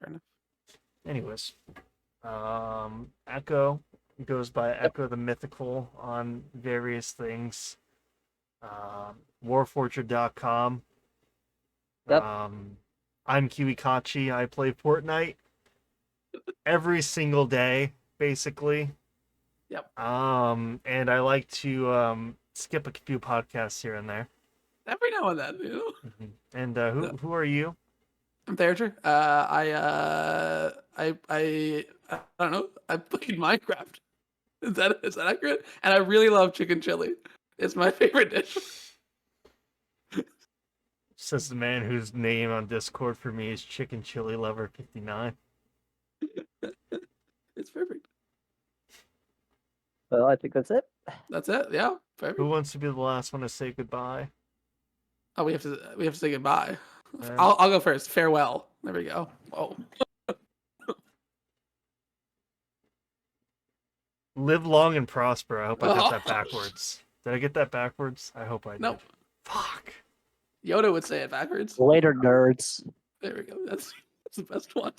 Fair enough. Anyways, Echo goes by Echo the Mythical on various things. Warforger.com. Yep. I'm Kiwikachi. I play Fortnite every single day, basically. Yep. And I like to skip a few podcasts here and there. Every now and then, you know. And who are you? I'm Bircher. I don't know. I played Minecraft. Is that accurate? And I really love chicken chili. It's my favorite dish. Says the man whose name on Discord for me is Chicken Chili Lover 59. It's perfect. Well, I think that's it. That's it. Yeah, perfect. Who wants to be the last one to say goodbye? Oh, we have to say goodbye. Yeah. I'll go first. Farewell. There we go. Oh, Live long and prosper. I hope I got that Oh. backwards. Did I get that backwards? I hope I did. Nope. Fuck. Yoda would say it backwards. Later, nerds. There we go. That's the best one.